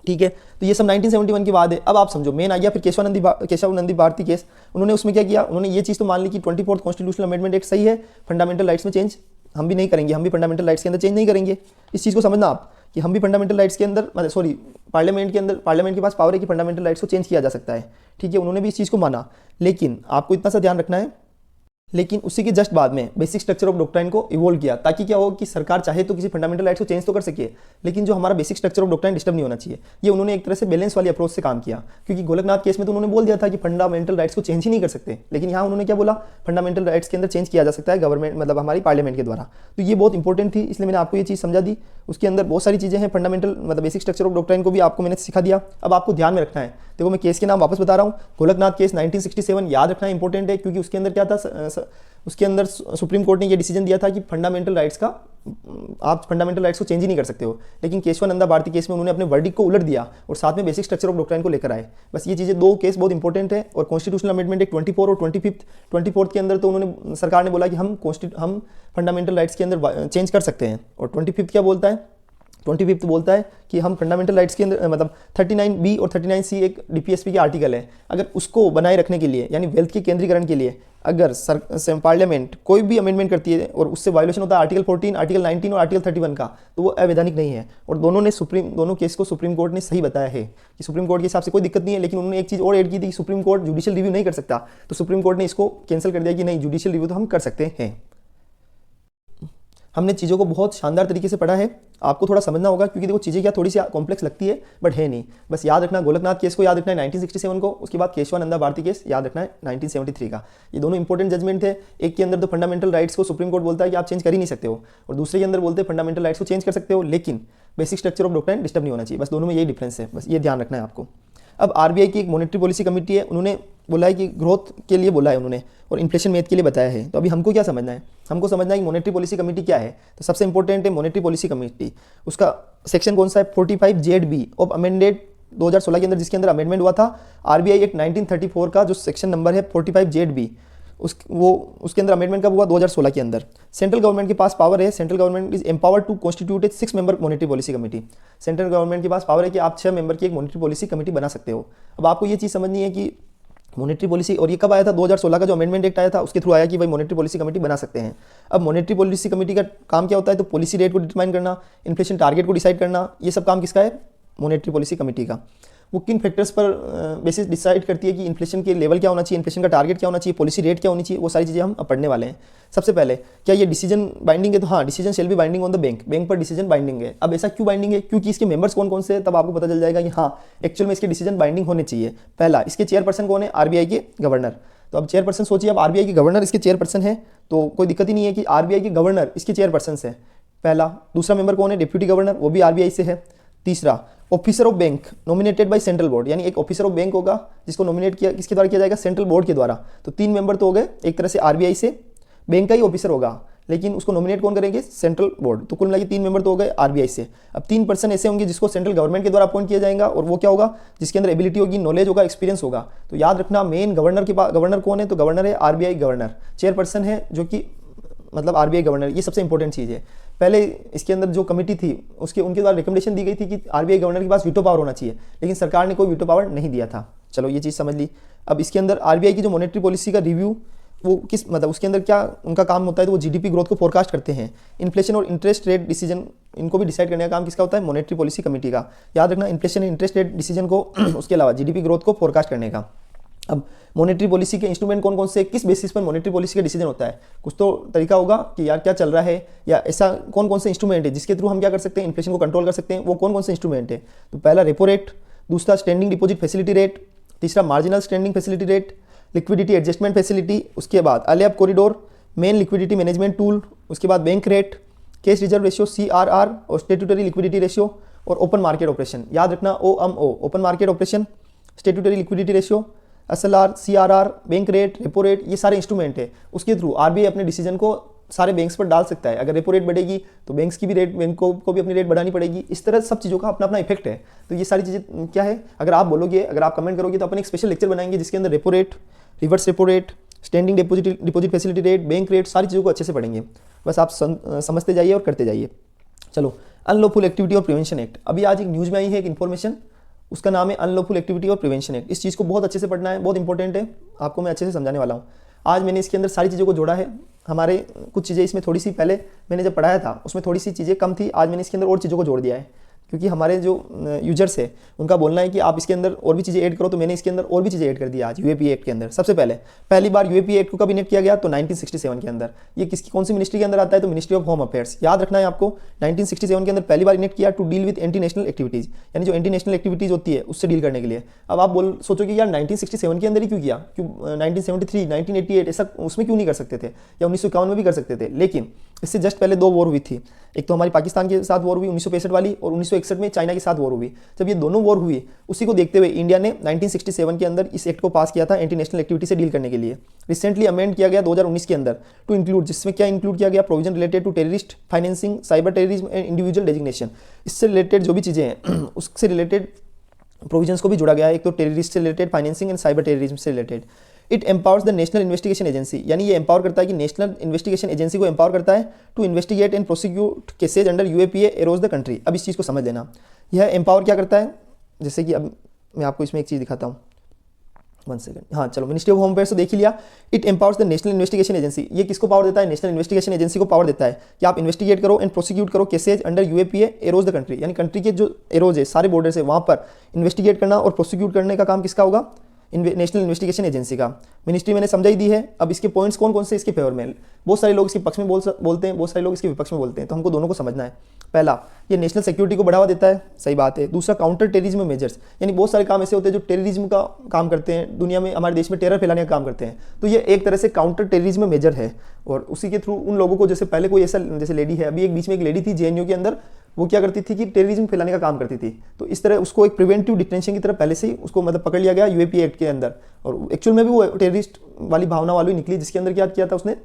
ठीक है, तो ये सब 1971 की बात है। अब आप समझो, मेन आ गया फिर केशव नंदी भारती केस। उन्होंने उसमें क्या किया, उन्होंने ये चीज़ तो मान ली कि 24th कॉन्स्टिट्यूशनल अमेंडमेंट एक्ट सही है, फंडामेंटल राइट्स में चेंज हम भी नहीं करेंगे, हम भी फंडामेंटल राइट्स के अंदर चेंज नहीं करेंगे। इस चीज़ को समझना आप कि हम भी फंडामेंटल राइट्स के अंदर मतलब सॉरी पार्लियामेंट के अंदर, पार्लियामेंट के पास पावर है कि फंडामेंटल राइट्स को चेंज किया जा सकता है। ठीक है, उन्होंने भी इस चीज़ को माना। लेकिन आपको इतना सा ध्यान रखना है, लेकिन उसी के जस्ट बाद में बेसिक स्ट्रक्चर ऑफ डॉक्ट्राइन को इवोल्व किया, ताकि क्या हो कि सरकार चाहे तो किसी फंडामेंटल राइट्स को चेंज तो कर सके, लेकिन जो हमारा basic structure of doctrine disturb नहीं होना चाहिए। ये उन्होंने एक तरह से बैलेंस वाली अप्रोच से काम किया, क्योंकि गोलकनाथ केस में तो उन्होंने बोल दिया था कि फंडामेंटल राइट्स को चेंज ही नहीं कर सकते, लेकिन यहाँ उन्होंने क्या बोला, फंडामेंटल राइट्स के अंदर चेंज किया जा सकता है गवर्नमेंट मतलब हमारी पार्लियामेंट के द्वारा। तो ये बहुत इंपॉर्टेंट थी, इसलिए मैंने आपको ये चीज़ समझा दी। उसके अंदर बहुत सारी चीज़ें हैं, फंडामेंटल मतलब बेसिक स्ट्रक्चर ऑफ डॉक्ट्राइन को भी आपको मैंने सिखा दिया। अब आपको ध्यान में रखना है, देखो मैं केस के नाम वापस बता रहा हूँ। गोलकनाथ केस 1967 याद रखना इंपॉर्टेंट है, क्योंकि उसके अंदर क्या था, उसके अंदर सुप्रीम कोर्ट ने ये डिसीजन दिया था कि फंडामेंटल राइट्स का आप फंडामेंटल राइट्स को चेंज ही नहीं कर सकते हो, लेकिन केशवानंदा भारती केस में उन्होंने अपने वर्डिक्ट को उलट दिया और साथ में बेसिक स्ट्रक्चर ऑफ डॉक्ट्राइन को लेकर आए। बस ये चीज़ें दो केस बहुत इंपॉर्टेंट है। और कॉन्स्टिट्यूशनल अमेंडमेंट एक 24 और 24th के अंदर तो उन्होंने सरकार ने बोला कि हम फंडामेंटल राइट्स के अंदर चेंज कर सकते हैं। और 25th क्या बोलता है, 25th बोलता है कि हम फंडामेंटल राइट्स के अंदर मतलब 39B और 39C एक DPSP के आर्टिकल है, अगर उसको बनाए रखने के लिए यानी वेल्थ के केंद्रीकरण के लिए अगर पार्लियामेंट कोई भी अमेंडमेंट करती है और उससे वायोलेशन होता है आर्टिकल 14, आर्टिकल 19 और आर्टिकल 31 का, तो वो अवैधानिक नहीं है। और दोनों केस को सुप्रीम कोर्ट ने सही बताया है कि सुप्रीम कोर्ट के हिसाब से कोई दिक्कत नहीं है। लेकिन उन्होंने एक चीज़ और ऐड की थी कि सुप्रीम कोर्ट जुडिशियल रिव्यू नहीं कर सकता, तो सुप्रीम कोर्ट ने इसको कैंसिल कर दिया कि नहीं, जुडिशियल रिव्यू तो हम कर सकते हैं। हमने चीज़ों को बहुत शानदार तरीके से पढ़ा है, आपको थोड़ा समझना होगा क्योंकि देखो चीज़ें क्या थोड़ी सी कॉम्प्लेक्स लगती है बट है नहीं। बस याद रखना गोलकनाथ केस को याद रखना है 1967 को, उसके बाद केशवानंदा भारती केस याद रखना है 1973 का। ये दोनों इंपॉर्टेंट जजमेंट थे। एक के अंदर तो फंडामेंटल राइट्स को सुप्रीम कोर्ट बोलता है कि आप चेंज कर ही नहीं सकते हो, और दूसरे के अंदर बोलते हैं फंडामेंटल राइट्स को चेंज कर सकते हो लेकिन basic structure of doctrine disturb नहीं होना चाहिए। बस दोनों में यही डिफरेंस है, बस ये ध्यान रखना है आपको। अब आरबीआई की एक मॉनेटरी पॉलिसी कमेटी है, उन्होंने बोला है कि ग्रोथ के लिए बोला है उन्होंने और इन्फ्लेशन मैथ के लिए बताया है। तो अभी हमको क्या समझना है, हमको समझना है कि मॉनेटरी पॉलिसी कमेटी क्या है। तो सबसे इंपॉर्टेंट है मॉनेटरी पॉलिसी कमेटी, उसका सेक्शन कौन सा है 45ZB ऑफ अमेंडेड 2016 के अंदर, जिसके अंदर अमेंडमेंट हुआ था आरबीआई एक्ट 1934 का जो सेक्शन नंबर है 45ZB, उसके अंदर अमेंडमेंट कब हुआ 2016 के अंदर। सेंट्रल गवर्नमेंट के पास पावर है, central government is empowered to constitute a 6 member monetary policy committee. Central government के पास पावर है कि आप 6 मेंबर की एक मॉनेटरी पॉलिसी कमेटी बना सकते हो। अब आपको ये चीज़ समझनी है कि मॉनेटरी पॉलिसी, और ये कब आया था 2016 का जो अमेंडमेंट एक्ट आया था उसके थ्रू आया कि भाई मॉनेटरी पॉलिसी कमेटी बना सकते हैं। अब मॉनेटरी पॉलिसी कमेटी का काम क्या होता है, तो पॉलिसी रेट को डिटरमाइन करना, इन्फ्लेशन टारगेट को डिसाइड करना, ये सब काम किसका है, मॉनेटरी पॉलिसी कमेटी का। वो किन फैक्टर्स पर बेसिस डिसाइड करती है कि इन्फ्लेशन के लेवल क्या होना चाहिए, इन्फ्लेशन का टारगेट क्या होना चाहिए, पॉलिसी रेट क्या होनी चाहिए, वो सारी चीज़ें हम अब पढ़ने वाले हैं। सबसे पहले क्या ये डिसीजन बाइंडिंग है, तो हाँ, decision shall be binding on the bank पर डिसीजन बाइंडिंग है। अब ऐसा क्यों बाइंडिंग है, क्योंकि इसके मेंबर्स कौन कौन से हैं, तब आपको पता चल जाएगा कि हाँ एक्चुअल में इसके डिसीजन बाइंडिंग होने चाहिए। पहला, इसके चेयरपर्सन कौन है, आरबीआई के गवर्नर। तो अब चेयरपर्सन सोचिए, अब आरबीआई के गवर्नर इसके चेयरपर्सन है, तो कोई दिक्कत ही नहीं है कि आरबीआई के गवर्नर इसके चेयरपर्सन है पहला। दूसरा मेंबर कौन है, डिप्यूटी गवर्नर, वो भी आरबीआई से है। तीसरा, officer of bank nominated by central board, यानी एक ऑफिसर ऑफ बैंक होगा जिसको नॉमिनेट किया किसके द्वारा किया जाएगा, सेंट्रल बोर्ड के द्वारा। तो 3 मेंबर तो हो गए, एक तरह से आरबीआई से बैंक का ही ऑफिसर होगा लेकिन उसको नॉमिनेट कौन करेंगे, सेंट्रल बोर्ड। तो कुल मिला के 3 मेंबर तो हो गए आरबीआई से। अब 3 पर्सन ऐसे होंगे जिसको सेंट्रल गवर्नमेंट के द्वारा अपॉइंट किया जाएगा, और वो क्या होगा, जिसके अंदर एबिलिटी होगी, नॉलेज होगा, एक्सपीरियंस होगा। तो याद रखना मेन गवर्नर के पास, गवर्नर कौन है, तो गवर्नर है आरबीआई गवर्नर, चेयरपर्सन है जो कि मतलब आरबीआई गवर्नर। ये सबसे इंपॉर्टेंट चीज़ है। पहले इसके अंदर जो कमेटी थी उनके द्वारा रिकमेंडेशन दी गई थी कि आरबीआई गवर्नर के पास वीटो पावर होना चाहिए, लेकिन सरकार ने कोई वीटो पावर नहीं दिया था। चलो ये चीज़ समझ ली। अब इसके अंदर आरबीआई की जो मॉनेटरी पॉलिसी का रिव्यू, वो किस मतलब उसके अंदर क्या उनका काम होता है, तो वो जीडीपी ग्रोथ को फोरकास्ट करते हैं। इन्फ्लेशन और इंटरेस्ट रेट डिसीजन, इनको भी डिसाइड करने का काम किसका होता है, मॉनेटरी पॉलिसी कमेटी का। याद रखना, इन्फ्लेशन और इंटरेस्ट रेट डिसीजन को उसके अलावा जीडीपी ग्रोथ को फोरकास्ट करने का। अब मॉनेटरी पॉलिसी के इंस्ट्रूमेंट कौन कौन से, किस बेसिस पर मॉनेटरी पॉलिसी का डिसीजन होता है, कुछ तो तरीका होगा कि यार क्या चल रहा है, या ऐसा कौन कौन से इंस्ट्रूमेंट है जिसके थ्रू हम क्या कर सकते हैं, इन्फ्लेशन को कंट्रोल कर सकते हैं, वो कौन कौन से इंस्ट्रूमेंट है। तो पहला रेपो रेट, दूसरा स्टैंडिंग डिपॉजिट फैसिलिटी रेट, तीसरा marginal standing facility rate, liquidity adjustment facility, उसके बाद अलेप corridor, main liquidity management tool, उसके बाद bank rate, cash reserve ratio CRR, और स्टेट्यूटरी लिक्विडिटी रेशियो, और ओपन मार्केट ऑपरेशन। याद रखना OMO, open market operation, statutory liquidity ratio, SLR, CRR, bank rate, repo rate, ये सारे इंस्ट्रूमेंट है। उसके थ्रू आरबीआई अपने डिसीजन को सारे बैंक्स पर डाल सकता है। अगर रेपो रेट बढ़ेगी तो बैंक्स की भी रेट, बैंक को भी अपनी रेट बढ़ानी पड़ेगी। इस तरह सब चीज़ों का अपना अपना इफेक्ट है। तो ये सारी चीज़ें क्या है, अगर आप बोलोगे, अगर आप कमेंट करोगे तो अपन एक स्पेशल लेक्चर बनाएंगे जिसके अंदर repo rate, reverse repo rate, standing deposit facility rate, bank rate, सारी चीज़ों को अच्छे से पढ़ेंगे। बस आप समझते जाइए और करते जाइए। चलो, अनलॉफुल एक्टिविटी और प्रिवेंशन एक्ट। अभी आज एक न्यूज़ में आई है एक इन्फॉर्मेशन, उसका नाम है अनलॉफुल एक्टिविटी और प्रिवेंशन एक्ट। इस चीज़ को बहुत अच्छे से पढ़ना है, बहुत इंपॉर्टेंट है, आपको मैं अच्छे से समझाने वाला हूँ। आज मैंने इसके अंदर सारी चीज़ों को जोड़ा है। हमारे कुछ चीज़ें इसमें थोड़ी सी पहले मैंने जब पढ़ाया था उसमें थोड़ी सी चीज़ें कम थी, आज मैंने इसके अंदर और चीज़ों को जोड़ दिया है, क्योंकि हमारे जो यूजर्स है उनका बोलना है कि आप इसके अंदर और भी चीज़ें ऐड करो, तो मैंने इसके अंदर और भी चीज़ें ऐड कर दी आज यूएपी एक्ट के अंदर। सबसे पहली बार यूएपी एक्ट को कब इनेक्ट किया गया, तो 1967 के अंदर। ये किसकी कौन सी मिनिस्ट्री के अंदर आता है, तो मिनिस्ट्री ऑफ होम अफेयर्स। याद रखना है आपको, 1967 के अंदर पहली बार इनेक्ट किया to deal with anti national activities, यानी जो एंटी नेशनल एक्टिविटीज़ होती है उससे डील करने के लिए। अब आप सोचोगे यार 1967 के अंदर ही क्यों किया, क्यों 1973, 1988 ऐसा उसमें क्यों नहीं कर सकते थे, या 1951 में भी कर सकते थे। लेकिन इससे जस्ट पहले 2 वॉर हुई थी। एक तो हमारी पाकिस्तान के साथ वॉर हुई 1965 वाली, और 1961 में चाइना के साथ वॉर हुई। जब ये दोनों वॉर हुई, उसी को देखते हुए इंडिया ने 1967 के अंदर इस एक्ट को पास किया था एंटी नेशनल एक्टिविटी से डील करने के लिए। रिसेंटली अमेंड किया गया 2019 के अंदर टू इंक्लूड, जिसमें क्या इंक्लूड किया गया, provision related to terrorist financing, cyber terrorism and individual designation. इससे रिलेटेड जो भी चीज़ें हैं उससे रिलेटेड प्रोविजंस को भी जोड़ा गया है। एक तो टेररिस्ट से related, financing and cyber terrorism से related. It empowers the national investigation agency, यानी ये एम्पावर करता है कि नेशनल इन्वेस्टिगेशन एजेंसी को एम्पावर करता है to investigate and prosecute cases under UAPA across the country. अब इस चीज़ को समझ लेना, यह एम्पावर क्या करता है, जैसे कि अब मैं आपको इसमें एक चीज़ दिखाता हूँ, 1 सेकंड। हाँ चलो, मिनिस्ट्री ऑफ होम अफेयर्स तो देख ही लिया। It empowers the national investigation agency, ये किसको पावर देता है, नेशनल इन्वेस्टिगेशन एजेंसी को पावर देता है कि आप इन्वेस्टिगेट करो एंड प्रोसिक्यूट करो cases under UAPA across the country, यानी कंट्री के जो एरोज है, सारे बॉर्डर है, वहाँ पर इन्वेस्टिगेट करना और प्रोसिक्यूट करने का काम किसका होगा, नेशनल इन्वेस्टिगेशन एजेंसी का। मिनिस्ट्री मैंने समझाई दी है। अब इसके पॉइंट्स कौन कौन से इसके फेवर में, बहुत सारे लोग इसके पक्ष में बोलते हैं, बहुत सारे लोग इसके विपक्ष में बोलते हैं, तो हमको दोनों को समझना है। पहला, ये नेशनल सिक्योरिटी को बढ़ावा देता है, सही बात है। दूसरा, काउंटर टेररिज्म मेजर्स, यानी बहुत सारे काम ऐसे होते हैं जो टेररिज्म का काम करते हैं, दुनिया में, हमारे देश में टेरर फैलाने का काम करते हैं, तो ये एक तरह से काउंटर टेररिज्म मेजर है। और उसी के थ्रू उन लोगों को, जैसे पहले कोई ऐसा, जैसे लेडी है, अभी एक बीच में एक लेडी थी जेएनयू के अंदर, वो क्या करती थी कि टेररिज्म फैलाने का काम करती थी, तो इस तरह उसको एक प्रिवेंटिव डिटेंशन की तरह पहले से ही उसको मतलब पकड़ लिया गया यूएपीए एक्ट के अंदर। और एक्चुअल में भी वो टेररिस्ट वाली भावना वाली निकली, जिसके अंदर क्या किया था उसने,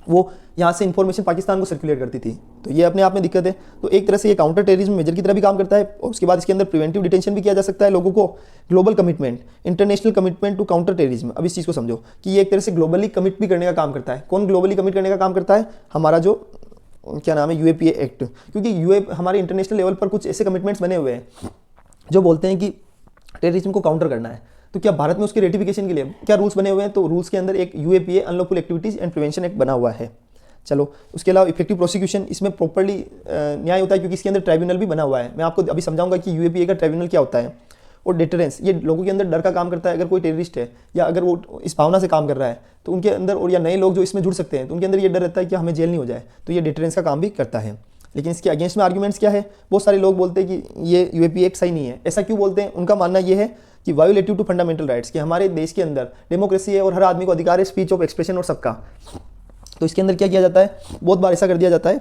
वो यहाँ से इन्फॉर्मेशन पाकिस्तान को सर्कुलेट करती थी, तो ये अपने आप में दिक्कत है। तो एक तरह से ये काउंटर टेररिज्म मेजर की तरह भी काम करता है। और उसके बाद इसके अंदर प्रिवेंटिव डिटेंशन भी किया जा सकता है लोगों को। Global commitment, international commitment to counter terrorism, अब इस चीज़ को समझो कि ये एक तरह से ग्लोबली कमिट भी करने का काम करता है। कौन ग्लोबली कमिट करने का काम करता है, हमारा जो क्या नाम है, यूएपीए एक्ट, क्योंकि हमारे इंटरनेशनल लेवल पर कुछ ऐसे कमिटमेंट्स बने हुए हैं जो बोलते हैं कि टेररिज्म को काउंटर करना है। तो क्या भारत में उसके रेटिफिकेशन के लिए क्या रूल्स बने हुए हैं, तो रूल्स के अंदर एक UAPA unlawful activities and prevention act बना हुआ है। चलो, उसके अलावा इफेक्टिव प्रोसिक्यूशन, इसमें प्रॉपर्ली न्याय होता है क्योंकि इसके अंदर ट्राइब्यूनल भी बना हुआ है। मैं आपको अभी समझाऊंगा कि यूएपीए का ट्राइब्यूनल क्या होता है। और डिटरेंस, ये लोगों के अंदर डर का काम करता है। अगर कोई टेररिस्ट है या अगर वो इस भावना से काम कर रहा है तो उनके अंदर, और या नए लोग जो इसमें जुड़ सकते हैं, तो उनके अंदर ये डर रहता है कि हमें जेल नहीं हो जाए, तो ये डिटरेंस का काम भी करता है। लेकिन इसके अगेंस्ट में आर्ग्यूमेंट्स क्या है, बहुत सारे लोग बोलते हैं कि ये यूएपीए एक्ट सही नहीं है। ऐसा क्यों बोलते हैं, उनका मानना ये है कि वायोलेटिव टू फंडामेंटल राइट्स, कि हमारे देश के अंदर डेमोक्रेसी है और हर आदमी को अधिकार है स्पीच ऑफ एक्सप्रेशन और सबका। तो इसके अंदर क्या किया जाता है, बहुत बार ऐसा कर दिया जाता है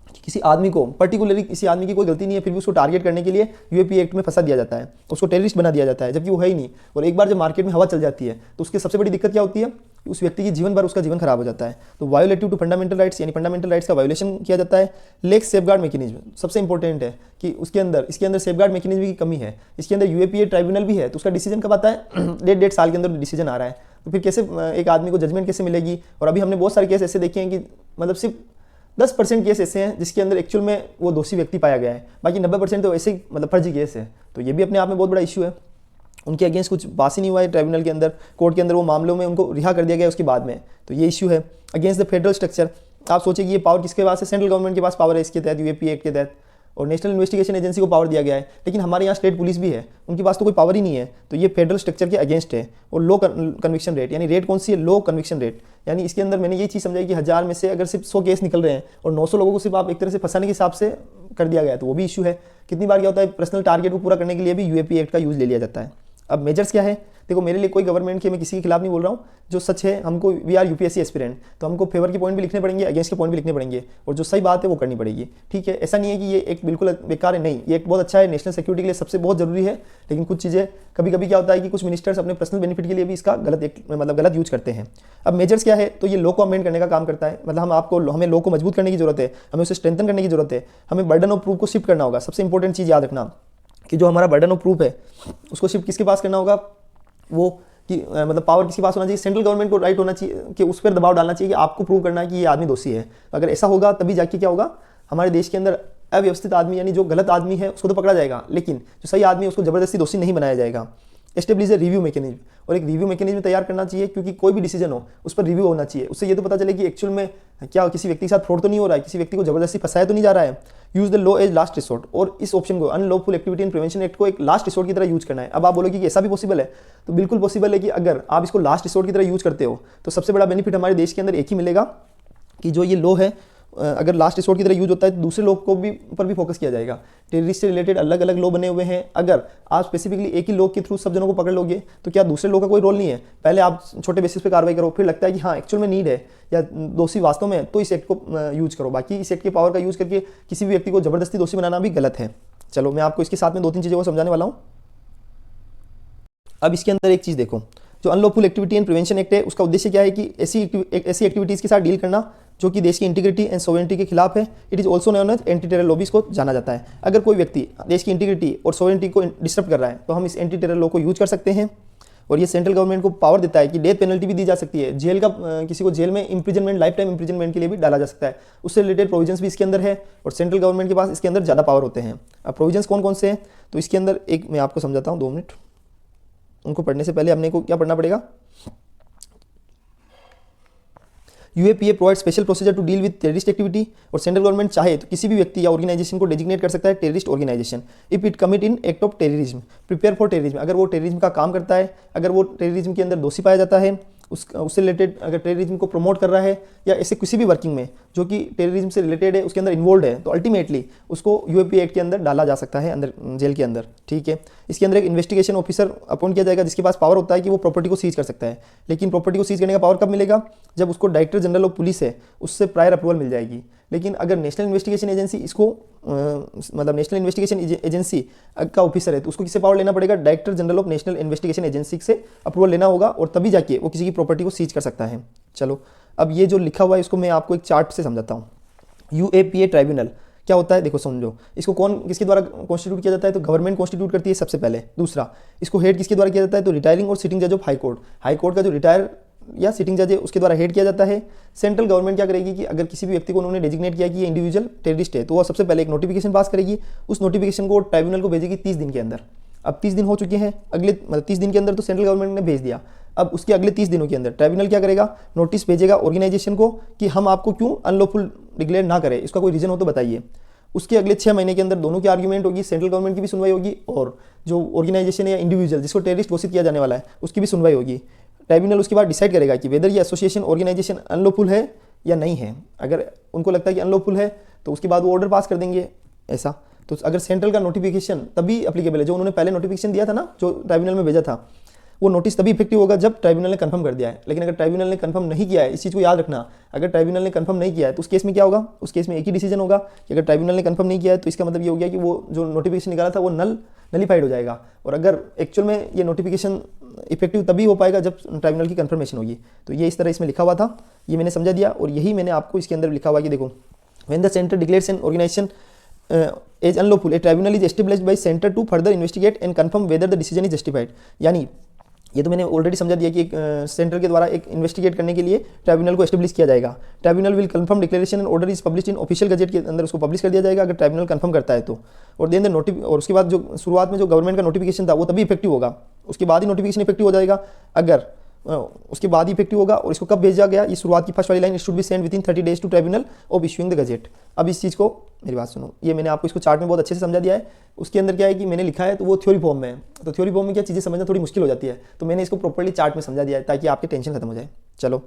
कि किसी आदमी को, पर्टिकुलरली किसी आदमी की कोई गलती नहीं है, फिर भी उसको टारगेट करने के लिए यूएपीए एक्ट में फंसा दिया जाता है, उसको टेररिस्ट बना दिया जाता है, जबकि वो है ही नहीं। और एक बार जब मार्केट में हवा चल जाती है तो उसकी सबसे बड़ी दिक्कत क्या होती है, उस व्यक्ति की जीवन भर उसका जीवन खराब हो जाता है। तो वायोलेटिव टू फंडामेंटल राइट्स, यानी फंडामेंटल राइट्स का वायोलेशन किया जाता है। लेक्स सेफगार्ड मैकेनिज्म सबसे इंपॉर्टेंट है कि इसके अंदर सेफगार्ड मैकेनिज्म की कमी है। इसके अंदर यूएपीए ट्राइब्यूनल भी है, तो उसका डिसीजन कब आता है, डेढ़ साल के अंदर डिसीजन आ रहा है, तो फिर कैसे एक आदमी को जजमेंट कैसे मिलेगी। और अभी हमने बहुत सारे केस ऐसे देखे हैं कि मतलब सिर्फ 10% केस ऐसे हैं जिसके अंदर एक्चुअल में वो दोषी व्यक्ति पाया गया है, बाकी 90% तो ऐसे ही मतलब फर्जी केस है। तो ये भी अपने आप में बहुत बड़ा इशू है। उनके अगेंस्ट कुछ पास ही नहीं हुआ है ट्राइब्यूनल के अंदर, कोर्ट के अंदर, वो मामलों में उनको रिहा कर दिया गया उसके बाद में, तो ये इशू है। अगेंस्ट द फेडरल स्ट्रक्चर, आप सोचिए कि ये पावर किसके पास है, सेंट्रल गवर्नमेंट के पास पावर है इसके तहत, यूएपीए एक्ट के तहत, और नेशनल इन्वेस्टिगेशन एजेंसी को पावर दिया गया है। लेकिन हमारे यहाँ स्टेट पुलिस भी है, उनके पास तो कोई पावर ही नहीं है, तो ये फेडरल स्ट्रक्चर के अगेंस्ट है। और लो कन्विक्शन रेट, यानी रेट कौन सी है, लो कन्विक्शन रेट, यानी इसके अंदर मैंने ये चीज़ समझाई कि 1000 में से अगर सिर्फ 100 केस निकल रहे हैं और 900 लोगों को सिर्फ आप एक तरह से फंसाने के हिसाब से कर दिया गया है, तो वो भी इशू है। कितनी बार क्या होता है, पर्सनल टारगेट को पूरा करने के लिए भी यूएपीए एक्ट का यूज़ ले लिया जाता है। अब मेजर्स क्या है, देखो मेरे लिए कोई गवर्नमेंट के, मैं किसी के खिलाफ नहीं बोल रहा हूँ, जो सच है, हमको वी आर यूपीएससी एस्पिरेंट, तो हमको फेवर के पॉइंट भी लिखने पड़ेंगे, अगेंस्ट के पॉइंट भी लिखने पड़ेंगे, और जो सही बात है वो करनी पड़ेगी। ठीक है, ऐसा नहीं है कि ये एक बिल्कुल बेकार है, नहीं, ये एक बहुत अच्छा है, नेशनल सिक्योरिटी के लिए सबसे बहुत जरूरी है। लेकिन कुछ चीज़ें कभी कभी क्या होता है कि कुछ मिनिस्टर्स अपने पर्सनल बेनिफिट के लिए भी इसका गलत यूज करते हैं। अब मेजर्स क्या है, तो ये लॉ को अमेंड करने का काम करता है, मतलब हमें लॉ को मजबूत करने की जरूरत है, हमें उसे स्ट्रेंथन करने की जरूरत है, हमें बर्डन ऑफ प्रूफ को शिफ्ट करना होगा। सबसे इंपॉर्टेंट चीज़ याद रखना कि जो हमारा बर्डन ऑफ प्रूफ है उसको शिफ्ट किसके पास करना होगा, वो कि मतलब पावर किसके पास होना चाहिए, सेंट्रल गवर्नमेंट को राइट होना चाहिए कि उस पर दबाव डालना चाहिए कि आपको प्रूव करना है कि ये आदमी दोषी है। अगर ऐसा होगा तभी जाके क्या होगा, हमारे देश के अंदर अव्यवस्थित आदमी, यानी जो गलत आदमी है उसको तो पकड़ा जाएगा, लेकिन जो सही आदमी है उसको जबरदस्ती दोषी नहीं बनाया जाएगा। एस्टेब्लिश रिव्यू मैकेनिज्म, और एक रिव्यू मैकेनिज्म तैयार करना चाहिए, क्योंकि कोई भी डिसीजन हो उस पर रिव्यू होना चाहिए। उससे ये तो पता चले कि एक्चुअल में क्या किसी व्यक्ति के साथ फ्रॉड तो नहीं हो रहा है, किसी व्यक्ति को जबरदस्ती फंसाया तो नहीं जा रहा है। Use the law as last resort, और इस ऑप्शन को, unlawful activity and prevention act को एक लास्ट रिसोर्ट की तरह यूज करना है। अब आप बोलोगे कि ऐसा भी पॉसिबल है, तो बिल्कुल पॉसिबल है कि अगर आप इसको लास्ट रिसोर्ट की तरह यूज करते हो तो सबसे बड़ा बेनिफिट हमारे देश के अंदर एक ही मिलेगा कि जो ये लॉ है, अगर लास्ट रिसोर्ट की तरह यूज होता है तो दूसरे लोग को भी पर भी फोकस किया जाएगा। टेररिस्ट से रिलेटेड अलग अलग लॉ बने हुए हैं, अगर आप स्पेसिफिकली एक ही लॉ के थ्रू सब जनों को पकड़ लोगे तो क्या दूसरे लॉ का कोई रोल नहीं है, पहले आप छोटे बेसिस पे कार्रवाई करो, फिर लगता है कि हाँ एक्चुअल में नीड है या दोषी वास्तव में, तो इस एक्ट को यूज करो। बाकी इस एक्ट के पावर का यूज करके किसी भी व्यक्ति को जबरदस्ती दोषी बनाना भी गलत है। चलो मैं आपको इसके साथ में 2-3 चीज़ें और समझाने वाला हूँ। अब इसके अंदर एक चीज़ देखो, जो unlawful activity and prevention act है उसका उद्देश्य क्या है कि ऐसी एक्टिविटीज़ के साथ डील करना जो कि देश की इंटीग्रिटी एंड सोवेरेनिटी के खिलाफ है। It is also known as anti terror law भी इसको जाना जाता है। अगर कोई व्यक्ति देश की इंटीग्रिटी और सोवेरेनिटी को डिस्टर्ब कर रहा है तो हम इस एंटी टेरर लॉ को यूज कर सकते हैं। और ये सेंट्रल गवर्नमेंट को पावर देता है कि डेथ पेनल्टी भी दी जा सकती है, जेल का किसी को जेल में इंप्रिजनमेंट, लाइफ टाइम इंप्रिजनमेंट के लिए भी डाला जा सकता है। उससे रिलेटेड प्रोविजंस भी इसके अंदर है और सेंट्रल गवर्नमेंट के पास इसके अंदर ज़्यादा पावर होते हैं। अब प्रोविजंस कौन कौन से हैं तो इसके अंदर एक मैं आपको समझाता हूँ, 2 मिनट। उनको पढ़ने से पहले अपने को क्या पढ़ना पड़ेगा, UAPA provide special procedure to deal with terrorist activity. और सेंट्रल गवर्नमेंट चाहे तो किसी भी व्यक्ति या ऑर्गेनाइजेशन को डेजिग्नेट कर सकता है terrorist organisation if it commit in act of terrorism, prepare for terrorism. अगर वो टेररिज्म का काम करता है, अगर वो टेररिज्म के अंदर दोषी पाया जाता है, उससे रिलेटेड अगर टेररिज्म को प्रमोट कर रहा है या ऐसे किसी भी वर्किंग में जो कि टेररिज्म से रिलेटेड है उसके अंदर इन्वॉल्व है, तो अल्टीमेटली उसको यूएपीए एक्ट के अंदर डाला जा सकता है, अंदर जेल के अंदर। ठीक है, इसके अंदर एक इन्वेस्टिगेशन ऑफिसर अपॉइंट किया जाएगा जिसके पास पावर होता है कि वो प्रॉपर्टी को सीज कर सकता है। लेकिन प्रॉपर्टी को सीज करने का पावर कब मिलेगा, जब उसको डायरेक्टर जनरल ऑफ पुलिस है उससे प्रायर अप्रूवल मिल जाएगी। लेकिन अगर नेशनल इन्वेस्टिगेशन एजेंसी इसको मतलब नेशनल इन्वेस्टिगेशन एजेंसी का ऑफिसर है तो उसको किससे पावर लेना पड़ेगा, director general of national investigation agency से अप्रूवल लेना होगा और तभी जाके वो किसी की प्रॉपर्टी को सीज कर सकता है। चलो अब ये जो लिखा हुआ है इसको मैं आपको एक चार्ट से समझाता हूँ। यूएपीए ट्राइब्यूनल क्या होता है, देखो समझो। इसको कौन किसके द्वारा कॉन्स्टिट्यूट किया जाता है, तो गवर्नमेंट कॉन्स्टिट्यूट करती है सबसे पहले। दूसरा, इसको हेड किसके द्वारा किया जाता है, तो रिटायरिंग और सिटिंग जज of high court, high court का जो रिटायर या सिटिंग जज है उसके द्वारा हेड किया जाता है। सेंट्रल गवर्नमेंट क्या करेगी कि अगर किसी भी व्यक्ति को उन्होंने डेजिग्नेट किया कि ये इंडिविजुअल टेररिस्ट है तो वो सबसे पहले एक नोटिफिकेशन पास करेगी। उस नोटिफिकेशन को ट्राइब्यूनल को भेजेगी 30 दिन के अंदर। अब 30 दिन हो चुके हैं, अगले मतलब 30 दिन के अंदर तो सेंट्रल गवर्नमेंट ने भेज दिया। अब उसके अगले 30 दिनों के अंदर ट्राइब्यूनल क्या करेगा, नोटिस भेजेगा ऑर्गेनाइजेशन को कि हम आपको क्यों अनलॉफुल डिक्लेयर ना करें, इसका कोई रीजन हो तो बताइए। उसके अगले 6 महीने के अंदर दोनों की आर्ग्यूमेंट होगी, सेंट्रल गवर्नमेंट की भी सुनवाई होगी और जो ऑर्गेनाइजेशन है या इंडिविजुअल जिसको टेररिस्ट घोषित किया जाने वाला है उसकी भी सुनवाई होगी। ट्राइब्यूनल उसके बाद डिसाइड करेगा कि वेदर ये एसोसिएशन ऑर्गेनाइजेशन अनलॉफुल है या नहीं है। अगर उनको लगता है कि अनलॉफुल है तो उसके बाद वो ऑर्डर पास कर देंगे ऐसा। तो अगर सेंट्रल का नोटिफिकेशन तभी एप्लीकेबल है, जो उन्होंने पहले नोटिफिकेशन दिया था ना, जो ट्राइब्यूनल में भेजा था, वो नोटिस तभी इफेक्टिव होगा जब ट्राइब्यूनल ने कंफर्म कर दिया है। लेकिन अगर ट्राइब्यूनल ने कंफर्म नहीं किया है, इस चीज़ को याद रखना, अगर ट्राइब्यूनल ने कंफर्म नहीं किया है तो उस केस में क्या होगा, उस केस में एक ही डिसीजन होगा कि अगर ट्राइब्यूनल ने कंफर्म नहीं किया है तो इसका मतलब ये हो गया कि वो जो नोटिफिकेशन निकाला था वो नलीफाइड हो जाएगा। और अगर एक्चुअल में ये नोटिफिकेशन इफेक्टिव तभी हो पाएगा जब ट्राइब्यूनल की कंफर्मेशन होगी। तो ये इस तरह इसमें लिखा हुआ था, ये मैंने समझा दिया। और यही मैंने आपको इसके अंदर लिखा हुआ कि देखो, when the centre declares an organisation as unlawful a tribunal is established by centre to further investigate and confirm whether the decision is justified. यानी ये तो मैंने ऑलरेडी समझा दिया कि एक सेंटर के द्वारा एक इन्वेस्टिगेट करने के लिए ट्राइब्यूनल को एस्टेब्लिश किया जाएगा। Tribunal will confirm declaration and order is published in official gazette के अंदर उसको पब्लिश कर दिया जाएगा अगर ट्राइब्यूनल कंफर्म करता है तो। और देन और उसके बाद जो शुरुआत में जो गवर्नमेंट का नोटिफिकेशन था वो तभी इफेक्टिव होगा, उसके बाद ही नोटिफिकेशन इफेक्टिव हो जाएगा। अगर उसके बाद ही इफेक्टिव होगा। और इसको कब भेजा गया, ये शुरुआत की फर्स्ट वाली line, it should be send within 30 days to tribunal of issuing the gazette. अब इस चीज़ को मेरी बात सुनो, ये मैंने आपको इसको चार्ट में बहुत अच्छे से समझा दिया है। उसके अंदर क्या है कि मैंने लिखा है तो वो थ्योरी फॉर्म में है, तो थ्योरी फॉर्म में क्या चीज़ें समझना थोड़ी मुश्किल हो जाती है, तो मैंने इसको प्रॉपर्ली चार्ट में समझा दिया है ताकि आपकी टेंशन खत्म हो जाए। चलो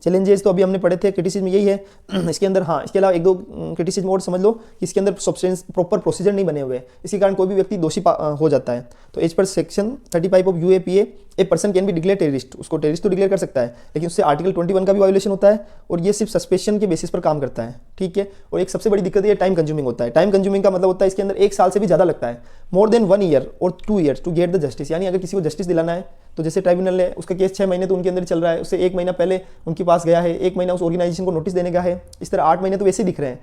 चैलेंजेस तो अभी हमने पढ़े थे, क्रिटिसिज्म यही है। इसके अंदर हाँ, इसके अलावा एक दो क्रिटिसिज्म और समझ लो कि इसके अंदर सब्सटेंस प्रॉपर प्रोसीजर नहीं बने हुए, इसके कारण कोई भी व्यक्ति दोषी हो जाता है। तो as per section 35 of UAPA a person can be declare terrorist, उसको टेररिस्ट तो डिक्लेयर कर सकता है लेकिन उससे आर्टिकल 21 का भी वायोलेशन होता है और ये सिर्फ सस्पेंशन के बेसिस पर काम करता है। ठीक है, और एक सबसे बड़ी दिक्कत ये टाइम कंज्यूमिंग होता है। टाइम कंज्यूमिंग का मतलब होता है इसके अंदर 1 साल से भी ज़्यादा लगता है, मोर देन 1 ईयर और 2 years to get the justice. यानी अगर किसी को जस्टिस दिलाना है तो जैसे ट्राइब्यूनल है, उसका केस 6 महीने तो उनके अंदर चल रहा है, उससे 1 महीना पहले उनके पास गया है, 1 महीना उस ऑर्गेनाइजेशन को नोटिस देने का है, इस तरह 8 महीने तो वैसे ही दिख रहे हैं।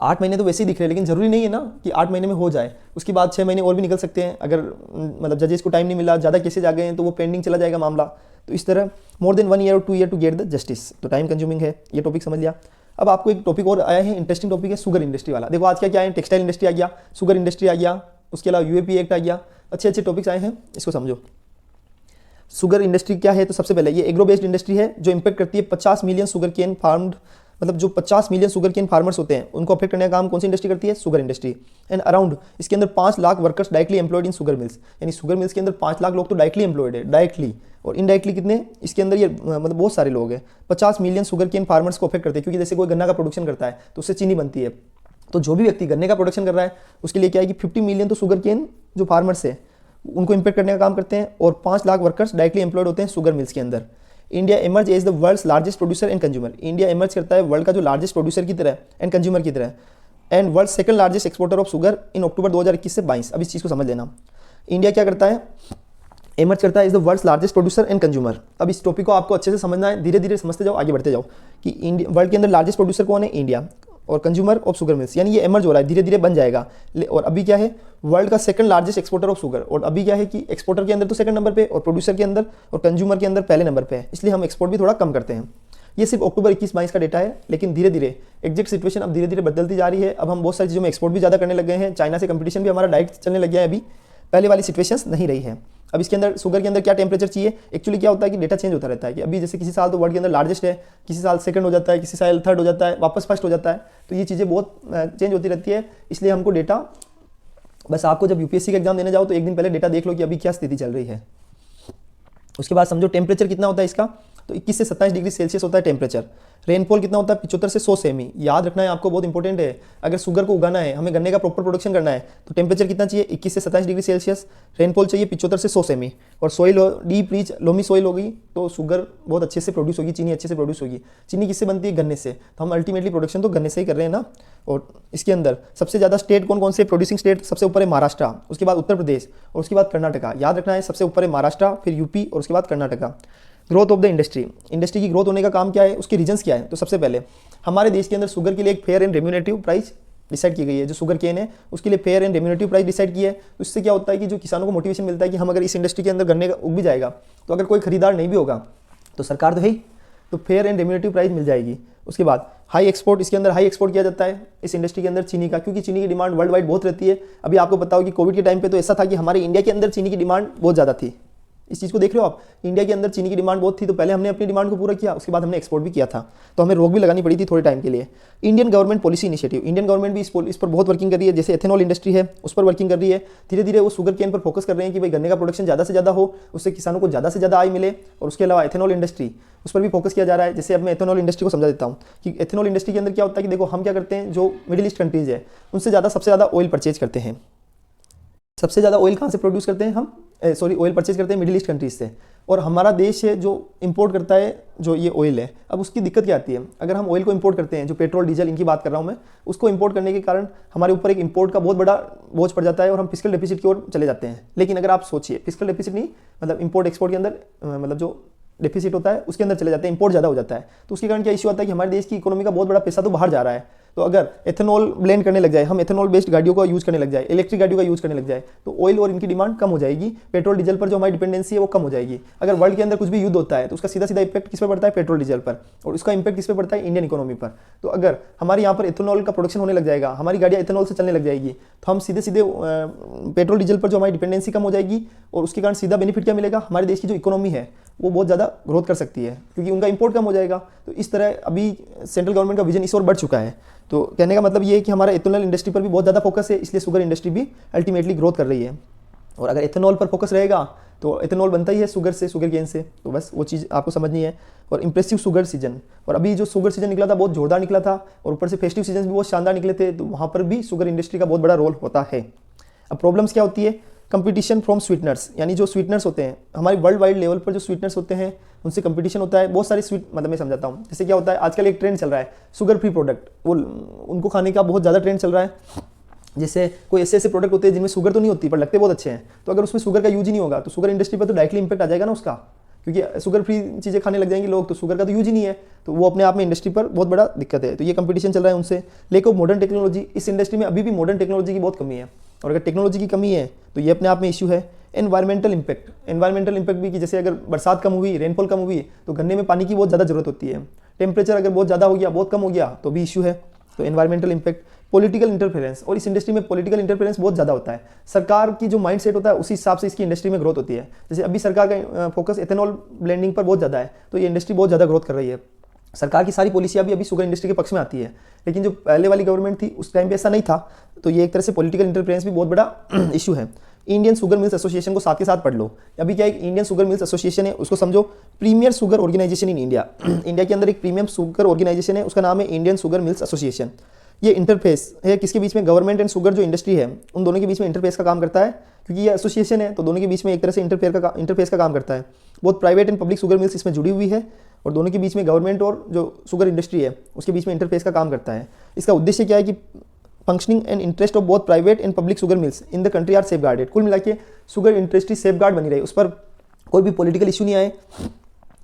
8 महीने तो वैसे ही दिख रहे हैं, लेकिन जरूरी नहीं है ना कि 8 महीने में हो जाए, उसके बाद 6 महीने और भी निकल सकते हैं। अगर मतलब जजेस को टाइम नहीं मिला, ज़्यादा केसेज आ गए हैं तो वो पेंडिंग चला जाएगा मामला। तो इस तरह मोर देन 1 ईयर और 2 year to get the justice, तो टाइम कंज्यूमिंग है। ये टॉपिक समझ लिया। अब आपको एक टॉपिक और आया है, इंटरेस्टिंग टॉपिक है शुगर इंडस्ट्री वाला। देखो आज क्या क्या है, टेक्सटाइल इंडस्ट्री आ गया, शुगर इंडस्ट्री आ गया, उसके अलावा यूएपी एक्ट आ गया, अच्छे अच्छे टॉपिक्स आए हैं, इसको समझो। शुगर इंडस्ट्री क्या है, तो सबसे पहले ये एग्रो बेस्ड इंडस्ट्री है जो इम्पैक्ट करती है 50 मिलियन शुगर केन फार्म्ड, मतलब जो 50 मिलियन शुगर केन फार्मर्स होते हैं उनको अफेक्ट करने का काम कौन सी इंडस्ट्री करती है, शुगर इंडस्ट्री। एंड अराउंड इसके अंदर 5 lakh workers directly employed in sugar mills, यानी शुगर मिल्स के अंदर 5 लाख लोग तो डायरेक्टली एम्प्लॉयड है, डायरेक्टली। और इनडायरेक्टली कितने इसके अंदर, ये मतलब बहुत सारे लोग हैं। 50 मिलियन शुगर केन फार्मर्स को अफेक्ट करते हैं, क्योंकि जैसे कोई गन्ना का प्रोडक्शन करता है तो उससे चीनी बनती है, तो जो भी व्यक्ति गन्ने का प्रोडक्शन कर रहा है उसके लिए क्या है कि 50 मिलियन तो शुगर केन जो फार्मर्स है उनको इंपैक्ट करने का काम करते हैं और 5 लाख वर्कर्स डायरेक्टली एम्प्लॉयड होते हैं शुगर मिल्स के अंदर। India emerge as the world's largest producer and consumer, India emerge करता है वर्ल्ड का जो लार्जेस्ट प्रोड्यूसर की तरह एंड कंज्यूमर की तरह, and world second largest exporter of sugar in October 2021 से 22। अब इस चीज़ को समझ लेना, इंडिया क्या करता है, एमर्ज करता है is the world's largest producer and consumer. अब इस टॉपिक को आपको अच्छे से समझना है, धीरे धीरे समझते जाओ, आगे बढ़ते जाओ कि इंडिया वर्ल्ड के अंदर लार्जेस्ट प्रोड्यूसर कौन है, इंडिया, और कंज्यूमर ऑफ शुगर मिल्स, यानी ये एमर्ज हो रहा है, धीरे धीरे बन जाएगा। और अभी क्या है, वर्ल्ड का second largest exporter of sugar, और अभी क्या है कि एक्सपोर्टर के अंदर तो सेकंड नंबर पे और प्रोड्यूसर के अंदर और कंज्यूमर के अंदर पहले नंबर पे है, इसलिए हम एक्सपोर्ट भी थोड़ा कम करते हैं। ये सिर्फ अक्टूबर 21-22 का डेटा है, लेकिन धीरे धीरे एग्जैक्ट सिचुएशन अब धीरे धीरे बदलती जा रही है। अब हम बहुत सारी चीज़ों में एक्सपोर्ट भी ज़्यादा करने लग गए हैं, चाइना से कंपटीशन भी हमारा डायरेक्ट चलने लग गया है, अभी पहले वाली सिचुएशंस नहीं रही है। अब इसके अंदर शुगर के अंदर क्या टेम्परेचर चाहिए, एक्चुअली क्या होता है कि डेटा चेंज होता रहता है, कि अभी जैसे किसी साल तो वर्ल्ड के अंदर लार्जेस्ट है, किसी साल सेकंड हो जाता है, किसी साल थर्ड हो जाता है, वापस फर्स्ट हो जाता है, तो ये चीज़ें बहुत चेंज होती रहती है। इसलिए हमको डेटा, बस आपको जब यूपीएससी का एग्जाम देने जाओ तो एक दिन पहले डेटा देख लो कि अभी क्या स्थिति चल रही है। उसके बाद समझो टेम्परेचर कितना होता है इसका, तो 21 से 27 डिग्री सेल्सियस होता है टेम्परेचर। रेनफॉल कितना होता है, 75 से 100 सेमी, याद रखना है आपको, बहुत इंपॉर्टेंट है। अगर शुगर को उगाना है, हमें गन्ने का प्रॉपर प्रोडक्शन करना है, तो टेम्परेचर कितना चाहिए, 21 से 27 डिग्री सेल्सियस, रेनफॉल चाहिए 75 से 100 सेमी, और soil deep rich loamy soil होगी तो शुगर बहुत अच्छे से प्रोड्यूस होगी, चीनी अच्छे से प्रोड्यूस होगी। चीनी किससे बनती है, गन्ने से, तो हम अल्टीमेटली प्रोडक्शन तो गन्ने से ही कर रहे हैं ना। और इसके अंदर सबसे ज़्यादा स्टेट कौन कौन से प्रोड्यूसिंग स्टेट, सबसे ऊपर है महाराष्ट्र, उसके बाद उत्तर प्रदेश, और उसके बाद कर्नाटका। याद रखना है, सबसे ऊपर है महाराष्ट्र, फिर यूपी, और उसके बाद Karnataka. Growth of the industry, industry की ग्रोथ होने का काम क्या है, उसके रीजंस क्या है। तो सबसे पहले हमारे देश के अंदर शुगर के लिए एक fair and remunerative price decide की गई है, जो शुगर केन है उसके लिए fair and remunerative price decide की है। तो इससे क्या होता है कि जो किसानों को मोटिवेशन मिलता है कि हम अगर इस इंडस्ट्री के अंदर गन्ने का उग भी जाएगा, तो अगर कोई खरीदार नहीं भी होगा तो सरकार तो है ही, तो फेयर एंड रेम्यूनेटिव प्राइस मिल जाएगी। उसके बाद हाई एक्सपोर्ट, इसके अंदर हाई एक्सपोर्ट किया जाता है इस इंडस्ट्री के अंदर चीनी का, क्योंकि चीनी की डिमांड वर्ल्ड वाइड बहुत रहती है। अभी आपको पता हो कि कोविड के टाइम पे तो ऐसा था कि हमारे इंडिया के अंदर चीनी की डिमांड बहुत ज़्यादा थी। इस चीज़ को देख रहे हो आप, इंडिया के अंदर चीनी की डिमांड बहुत थी, तो पहले हमने अपनी डिमांड को पूरा किया, उसके बाद हमने एक्सपोर्ट भी किया था, तो हमें रोक भी लगानी पड़ी थी थोड़े टाइम के लिए। Indian government policy initiative, Indian government भी इस पर बहुत वर्किंग कर रही है। जैसे एथेनॉल इंडस्ट्री है उस पर वर्किंग कर रही है, धीरे धीरे वो शुगर केन पर फोकस कर रहे हैं कि भाई गन्ने का प्रोडक्शन ज़्यादा से ज़्यादा हो, उससे किसानों को ज़्यादा से ज़्यादा आय मिले। और उसके अलावा एथेनॉल इंडस्ट्री, उस पर भी फोकस किया जा रहा है। जैसे अब मैं एथेनॉल इंडस्ट्री को समझा देता हूँ कि एथेनॉल इंडस्ट्री के अंदर क्या होता है कि देखो, हम क्या करते हैं, जो मिडिल ईस्ट कंट्रीज है उनसे सबसे ज़्यादा ऑयल परचेज करते हैं। सबसे ज़्यादा ऑयल कहाँ से प्रोड्यूस करते हैं हम, ऑयल परचेज करते हैं मिडिल ईस्ट कंट्रीज से, और हमारा देश है जो इंपोर्ट करता है जो ये ऑयल है। अब उसकी दिक्कत क्या आती है, अगर हम ऑयल को इंपोर्ट करते हैं, जो पेट्रोल डीजल इनकी बात कर रहा हूँ मैं, उसको इंपोर्ट करने के कारण हमारे ऊपर एक इंपोर्ट का बहुत बड़ा बोझ पड़ जाता है और हम फिस्कल डेफिसिट की ओर चले जाते हैं। लेकिन अगर आप सोचिए, फिस्कल डेफिसिट नहीं, मतलब इंपोर्ट एक्सपोर्ट के अंदर मतलब जो डेफिसिट होता है उसके अंदर चले जाते हैं, इंपोर्ट ज़्यादा हो जाता है, तो उसके कारण क्या इश्यू आता है कि हमारे देश की इकोनॉमी का बहुत बड़ा पैसा तो बाहर जा रहा है। तो अगर एथेनॉल ब्लेंड करने लग जाए, हम एथेनॉल बेस्ड गाड़ियों का यूज़ करने लग जाए, इलेक्ट्रिक गाड़ियों का यूज़ करने लग जाए, तो ऑयल और इनकी डिमांड कम हो जाएगी, पेट्रोल डीजल पर जो हमारी डिपेंडेंसी है वो कम हो जाएगी। अगर वर्ल्ड के अंदर कुछ भी युद्ध होता है तो उसका सीधा सीधा इम्पैक्ट किस पर पड़ता है, पेट्रोल डीजल पर, और उसका इम्पैक्ट किस पर पड़ता है, इंडियन इकोनॉमी पर। तो अगर हमारे यहाँ पर एथेनॉल का प्रोडक्शन होने लग जाएगा, हमारी गाड़ियाँ एथेनॉल से चलने लग जाएगी, तो हम सीधे सीधे पेट्रोल डीजल पर जो हमारी डिपेंडेंसी कम हो जाएगी, और उसके कारण सीधा बेनिफिट क्या मिलेगा, हमारे देश की जो इकोनॉमी है वो बहुत ज़्यादा ग्रोथ कर सकती है, क्योंकि उनका इंपोर्ट कम हो जाएगा। तो इस तरह अभी सेंट्रल गवर्नमेंट का विजन इस ओर बढ़ चुका है। तो कहने का मतलब ये है कि हमारा एथेनॉल इंडस्ट्री पर भी बहुत ज़्यादा फोकस है, इसलिए शुगर इंडस्ट्री भी अल्टीमेटली ग्रोथ कर रही है। और अगर एथेनॉल पर फोकस रहेगा तो एथेनॉल बनता ही है शुगर से, शुगर केन से, तो बस वो चीज़ आपको समझनी है। और इंप्रेसिव शुगर सीजन, और अभी जो शुगर सीजन निकला था बहुत जोरदार निकला था, और ऊपर से फेस्टिव सीजन भी बहुत शानदार निकले थे, तो वहाँ पर भी शुगर इंडस्ट्री का बहुत बड़ा रोल होता है। अब प्रॉब्लम्स क्या होती है, कंपटीशन फ्रॉम स्वीटनर्स, यानी जो स्वीटनर्स होते हैं हमारे वर्ल्ड वाइड लेवल पर, जो स्वीटनर्स होते हैं उनसे कंपटीशन होता है। बहुत सारे स्वीट, मतलब मैं समझाता हूँ, जैसे क्या होता है, आजकल एक ट्रेंड चल रहा है शुगर फ्री प्रोडक्ट, वो उनको खाने का बहुत ज़्यादा ट्रेंड चल रहा है। जैसे कोई ऐसे प्रोडक्ट होते हैं जिनमें शुगर तो नहीं होती पर लगते बहुत अच्छे हैं, तो अगर उसमें शुगर का यूज ही नहीं होगा तो शुगर इंडस्ट्री पर तो डायरेक्टली इंपैक्ट आ जाएगा ना उसका, क्योंकि शुगर फ्री चीज़ें खाने लग जाएंगे लोग, तो शुगर का तो यूज ही नहीं है, तो वो अपने आप में इंडस्ट्री पर बहुत बड़ा दिक्कत है। तो ये कंपटीशन चल रहा है उनसे। लेक ऑफ मॉडर्न टेक्नोलॉजी, इस इंडस्ट्री में अभी भी मॉडर्न टेक्नोलॉजी की बहुत कमी है, और अगर टेक्नोलॉजी की कमी है तो ये अपने आप में इशू है। एनवायरमेंटल इंपैक्ट, एनवायरमेंटल इंपैक्ट भी कि जैसे अगर बरसात कम हुई, रेनफॉल कम हुई, तो गन्ने में पानी की बहुत ज़्यादा जरूरत होती है। टेम्परेचर अगर बहुत ज़्यादा हो गया, बहुत कम हो गया, तो भी इशू है। तो एनवायरमेंटल इंपैक्ट, पॉलिटिकल इंटरफेरेंस, और इस इंडस्ट्री में पॉलिटिकल इंटरफेरेंस बहुत ज़्यादा होता है। सरकार की जो माइंड सेट होता है उसी हिसाब से इसकी इंडस्ट्री में ग्रोथ होती है। जैसे अभी सरकार का फोकस एथेनॉल ब्लेंडिंग पर बहुत ज़्यादा है, तो ये इंडस्ट्री बहुत ज़्यादा ग्रोथ कर रही है। सरकार की सारी पॉलिसियाँ भी अभी शुगर इंडस्ट्री के पक्ष में आती है, लेकिन जो पहले वाली गवर्नमेंट थी उस टाइम पे ऐसा नहीं था, तो ये एक तरह से पॉलिटिकल इंटरफेरेंस भी बहुत बड़ा इशू है। इंडियन शुगर मिल्स एसोसिएशन को साथ के साथ पढ़ लो। अभी क्या एक इंडियन शुगर मिल्स एसोसिएशन है, उसको समझो premier sugar organisation in India. India के अंदर एक प्रीमियम शुगर ऑर्गेनाइजेशन है, उसका नाम है इंडियन शुगर मिल्स एसोसिएशन। ये इंटरफेस है किसके बीच में, गवर्नमेंट एंड शुगर जो इंडस्ट्री है उन दोनों के बीच में इंटरफेस का काम करता है, क्योंकि ये एसोसिएशन है तो दोनों के बीच में एक तरह से इंटरफेस का काम करता है। बहुत private and public sugar mills इसमें जुड़ी हुई है और दोनों के बीच में गवर्नमेंट और जो शुगर इंडस्ट्री है उसके बीच में इंटरफेस का काम करता है। इसका उद्देश्य क्या है कि functioning and interest of both private and public sugar mills in the country are safeguarded. कुल मिला के शुगर इंडस्ट्री सेफ गार्ड बनी रही, उस पर कोई भी पॉलिटिकल इशू नहीं आए,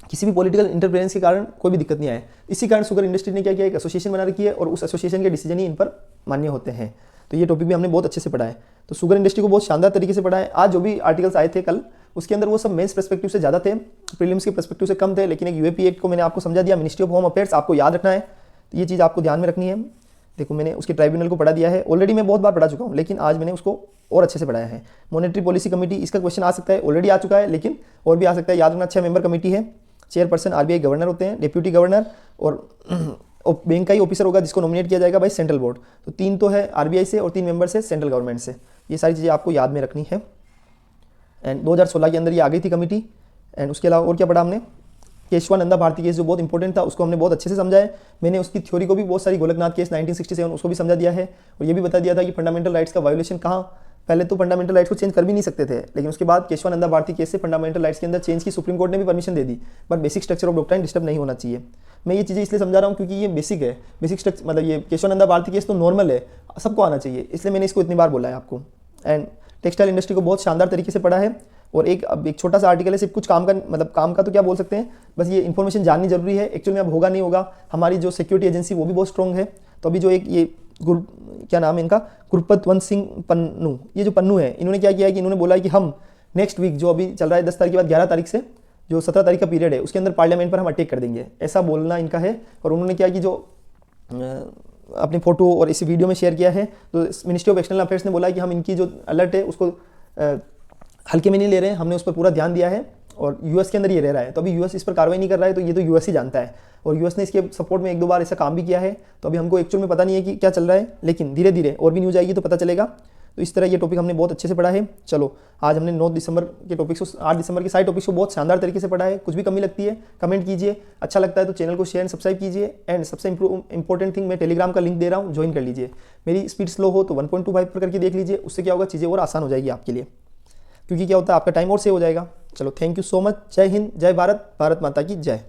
किसी भी पॉलिटिकल इंटरफेरेंस के कारण कोई भी दिक्कत नहीं आए। इसी कारण शुगर इंडस्ट्री ने क्या किया, एक एसोसिएशन बना रखी है और उस एसोसिएशन के डिसीजन ही इन पर मान्य होते हैं। तो ये टॉपिक भी हमने बहुत अच्छे से पढ़ा है। तो शुगर इंडस्ट्री को बहुत शानदार तरीके से पढ़ा है। आज जो भी आर्टिकल्स आए थे कल, उसके अंदर वो सब मेंस पर्सपेक्टिव से ज़्यादा थे, प्रीलिम्स के पर्सपेक्टिव से कम थे, लेकिन एक यूएपी एक्ट को मैंने आपको समझा दिया, मिनिस्ट्री ऑफ होम अफेयर्स आपको याद रखना है, तो ये चीज़ आपको ध्यान में रखनी है। देखो मैंने उसके ट्राइब्यूनल को पढ़ा दिया है, ऑलरेडी मैं बहुत बार पढ़ा चुका हूँ, लेकिन आज मैंने उसको और अच्छे से पढ़ाया है। मॉनेटरी पॉलिसी कमेटी, इसका क्वेश्चन आ सकता है, ऑलरेडी आ चुका है लेकिन और भी आ सकता है। याद रखना 6 मेंबर कमेटी है, चेयरपर्सन आरबीआई गवर्नर होते हैं, डिप्यूटी गवर्नर और बैंक का ही ऑफिसर होगा जिसको नॉमिनेट किया जाएगा बाय सेंट्रल बोर्ड। तो 3 तो है आरबीआई से और 3 मेंबर्स है सेंट्रल गवर्नमेंट से। ये सारी चीज़ें आपको याद में रखनी है। एंड 2016 के अंदर ये आ गई थी कमेटी। एंड उसके अलावा और क्या पढ़ा हमने, केशवानंदा भारती केस जो बहुत इंपॉर्टेंट था उसको हमने बहुत अच्छे से समझा है। मैंने उसकी थ्योरी को भी, बहुत सारी गोलकनाथ केस 1967 उसको भी समझा दिया है और ये भी बता दिया था कि फंडामेंटल राइट्स का वायोलेशन कहाँ, पहले तो फंडामेंटल राइट्स को चेंज कर भी नहीं सकते थे, लेकिन उसके बाद केशवानंदा भारती केस से फंडामेंटल राइट्स के अंदर चेंज की सुप्रीम कोर्ट ने भी permission they the, but basic structure of doctrine disturb नहीं होना चाहिए। मैं ये चीज़ें इसलिए समझा रहा हूँ क्योंकि ये बेसिक है, बेसिक स्ट्रक्चर मतलब ये केशवानंदा भारती केस तो नॉर्मल है, सबको आना चाहिए, इसलिए मैंने इसको इतनी बार बोला है आपको। एंड टेक्सटाइल इंडस्ट्री को बहुत शानदार तरीके से पढ़ा है। और अब एक छोटा सा आर्टिकल है, सिर्फ कुछ काम का, मतलब काम का तो क्या बोल सकते हैं, बस ये इन्फॉर्मेशन जाननी जरूरी है। एक्चुअल में अब होगा नहीं होगा, हमारी जो सिक्योरिटी एजेंसी वो भी बहुत स्ट्रॉन्ग है। तो अभी जो एक ये क्या नाम है इनका, गुरपतवंत सिंह पन्नू, ये जो पन्नू है, इन्होंने क्या किया है कि इन्होंने बोला है कि हम नेक्स्ट वीक जो अभी चल रहा है 10 तारीख के बाद 11 तारीख से जो 17 तारीख का पीरियड है उसके अंदर पार्लियामेंट पर हम अटैक कर देंगे, ऐसा बोलना इनका है। और उन्होंने क्या कि जो अपनी फोटो और इसी वीडियो में शेयर किया है, तो मिनिस्ट्री ऑफ एक्सटर्नल अफेयर्स ने बोला है कि हम इनकी जो अलर्ट है उसको हल्के में नहीं ले रहे हैं, हमने उस पर पूरा ध्यान दिया है और यूएस के अंदर ये रह रहा है। तो अभी यूएस इस पर कार्रवाई नहीं कर रहा है, तो ये तो यूएस ही जानता है और यूएस ने इसके सपोर्ट में 1-2 बार ऐसा काम भी किया है। तो अभी हमको एक्चुअल में पता नहीं है कि क्या चल रहा है, लेकिन धीरे धीरे और भी न्यूज़ आएगी तो पता चलेगा। तो इस तरह ये टॉपिक हमने बहुत अच्छे से पढ़ा है। चलो आज हमने 9 दिसंबर के टॉपिक्स को, 8 दिसंबर के सारे टॉपिक्स को बहुत शानदार तरीके से पढ़ा है। कुछ भी कमी लगती है कमेंट कीजिए, अच्छा लगता है तो चैनल को शेयर एंड सब्सक्राइब कीजिए। एंड सबसे इंपॉर्टेंट थिंग, मैं टेलीग्राम का लिंक दे रहा हूँ, ज्वाइन कर लीजिए। मेरी स्पीड स्लो हो तो 1.25 पर करके देख लीजिए, उससे क्या होगा, चीज़ें और आसान हो जाएगी आपके लिए, क्योंकि क्या होता है आपका टाइम और सेव हो जाएगा। चलो थैंक यू सो मच, जय हिंद, जय भारत, भारत माता की जय।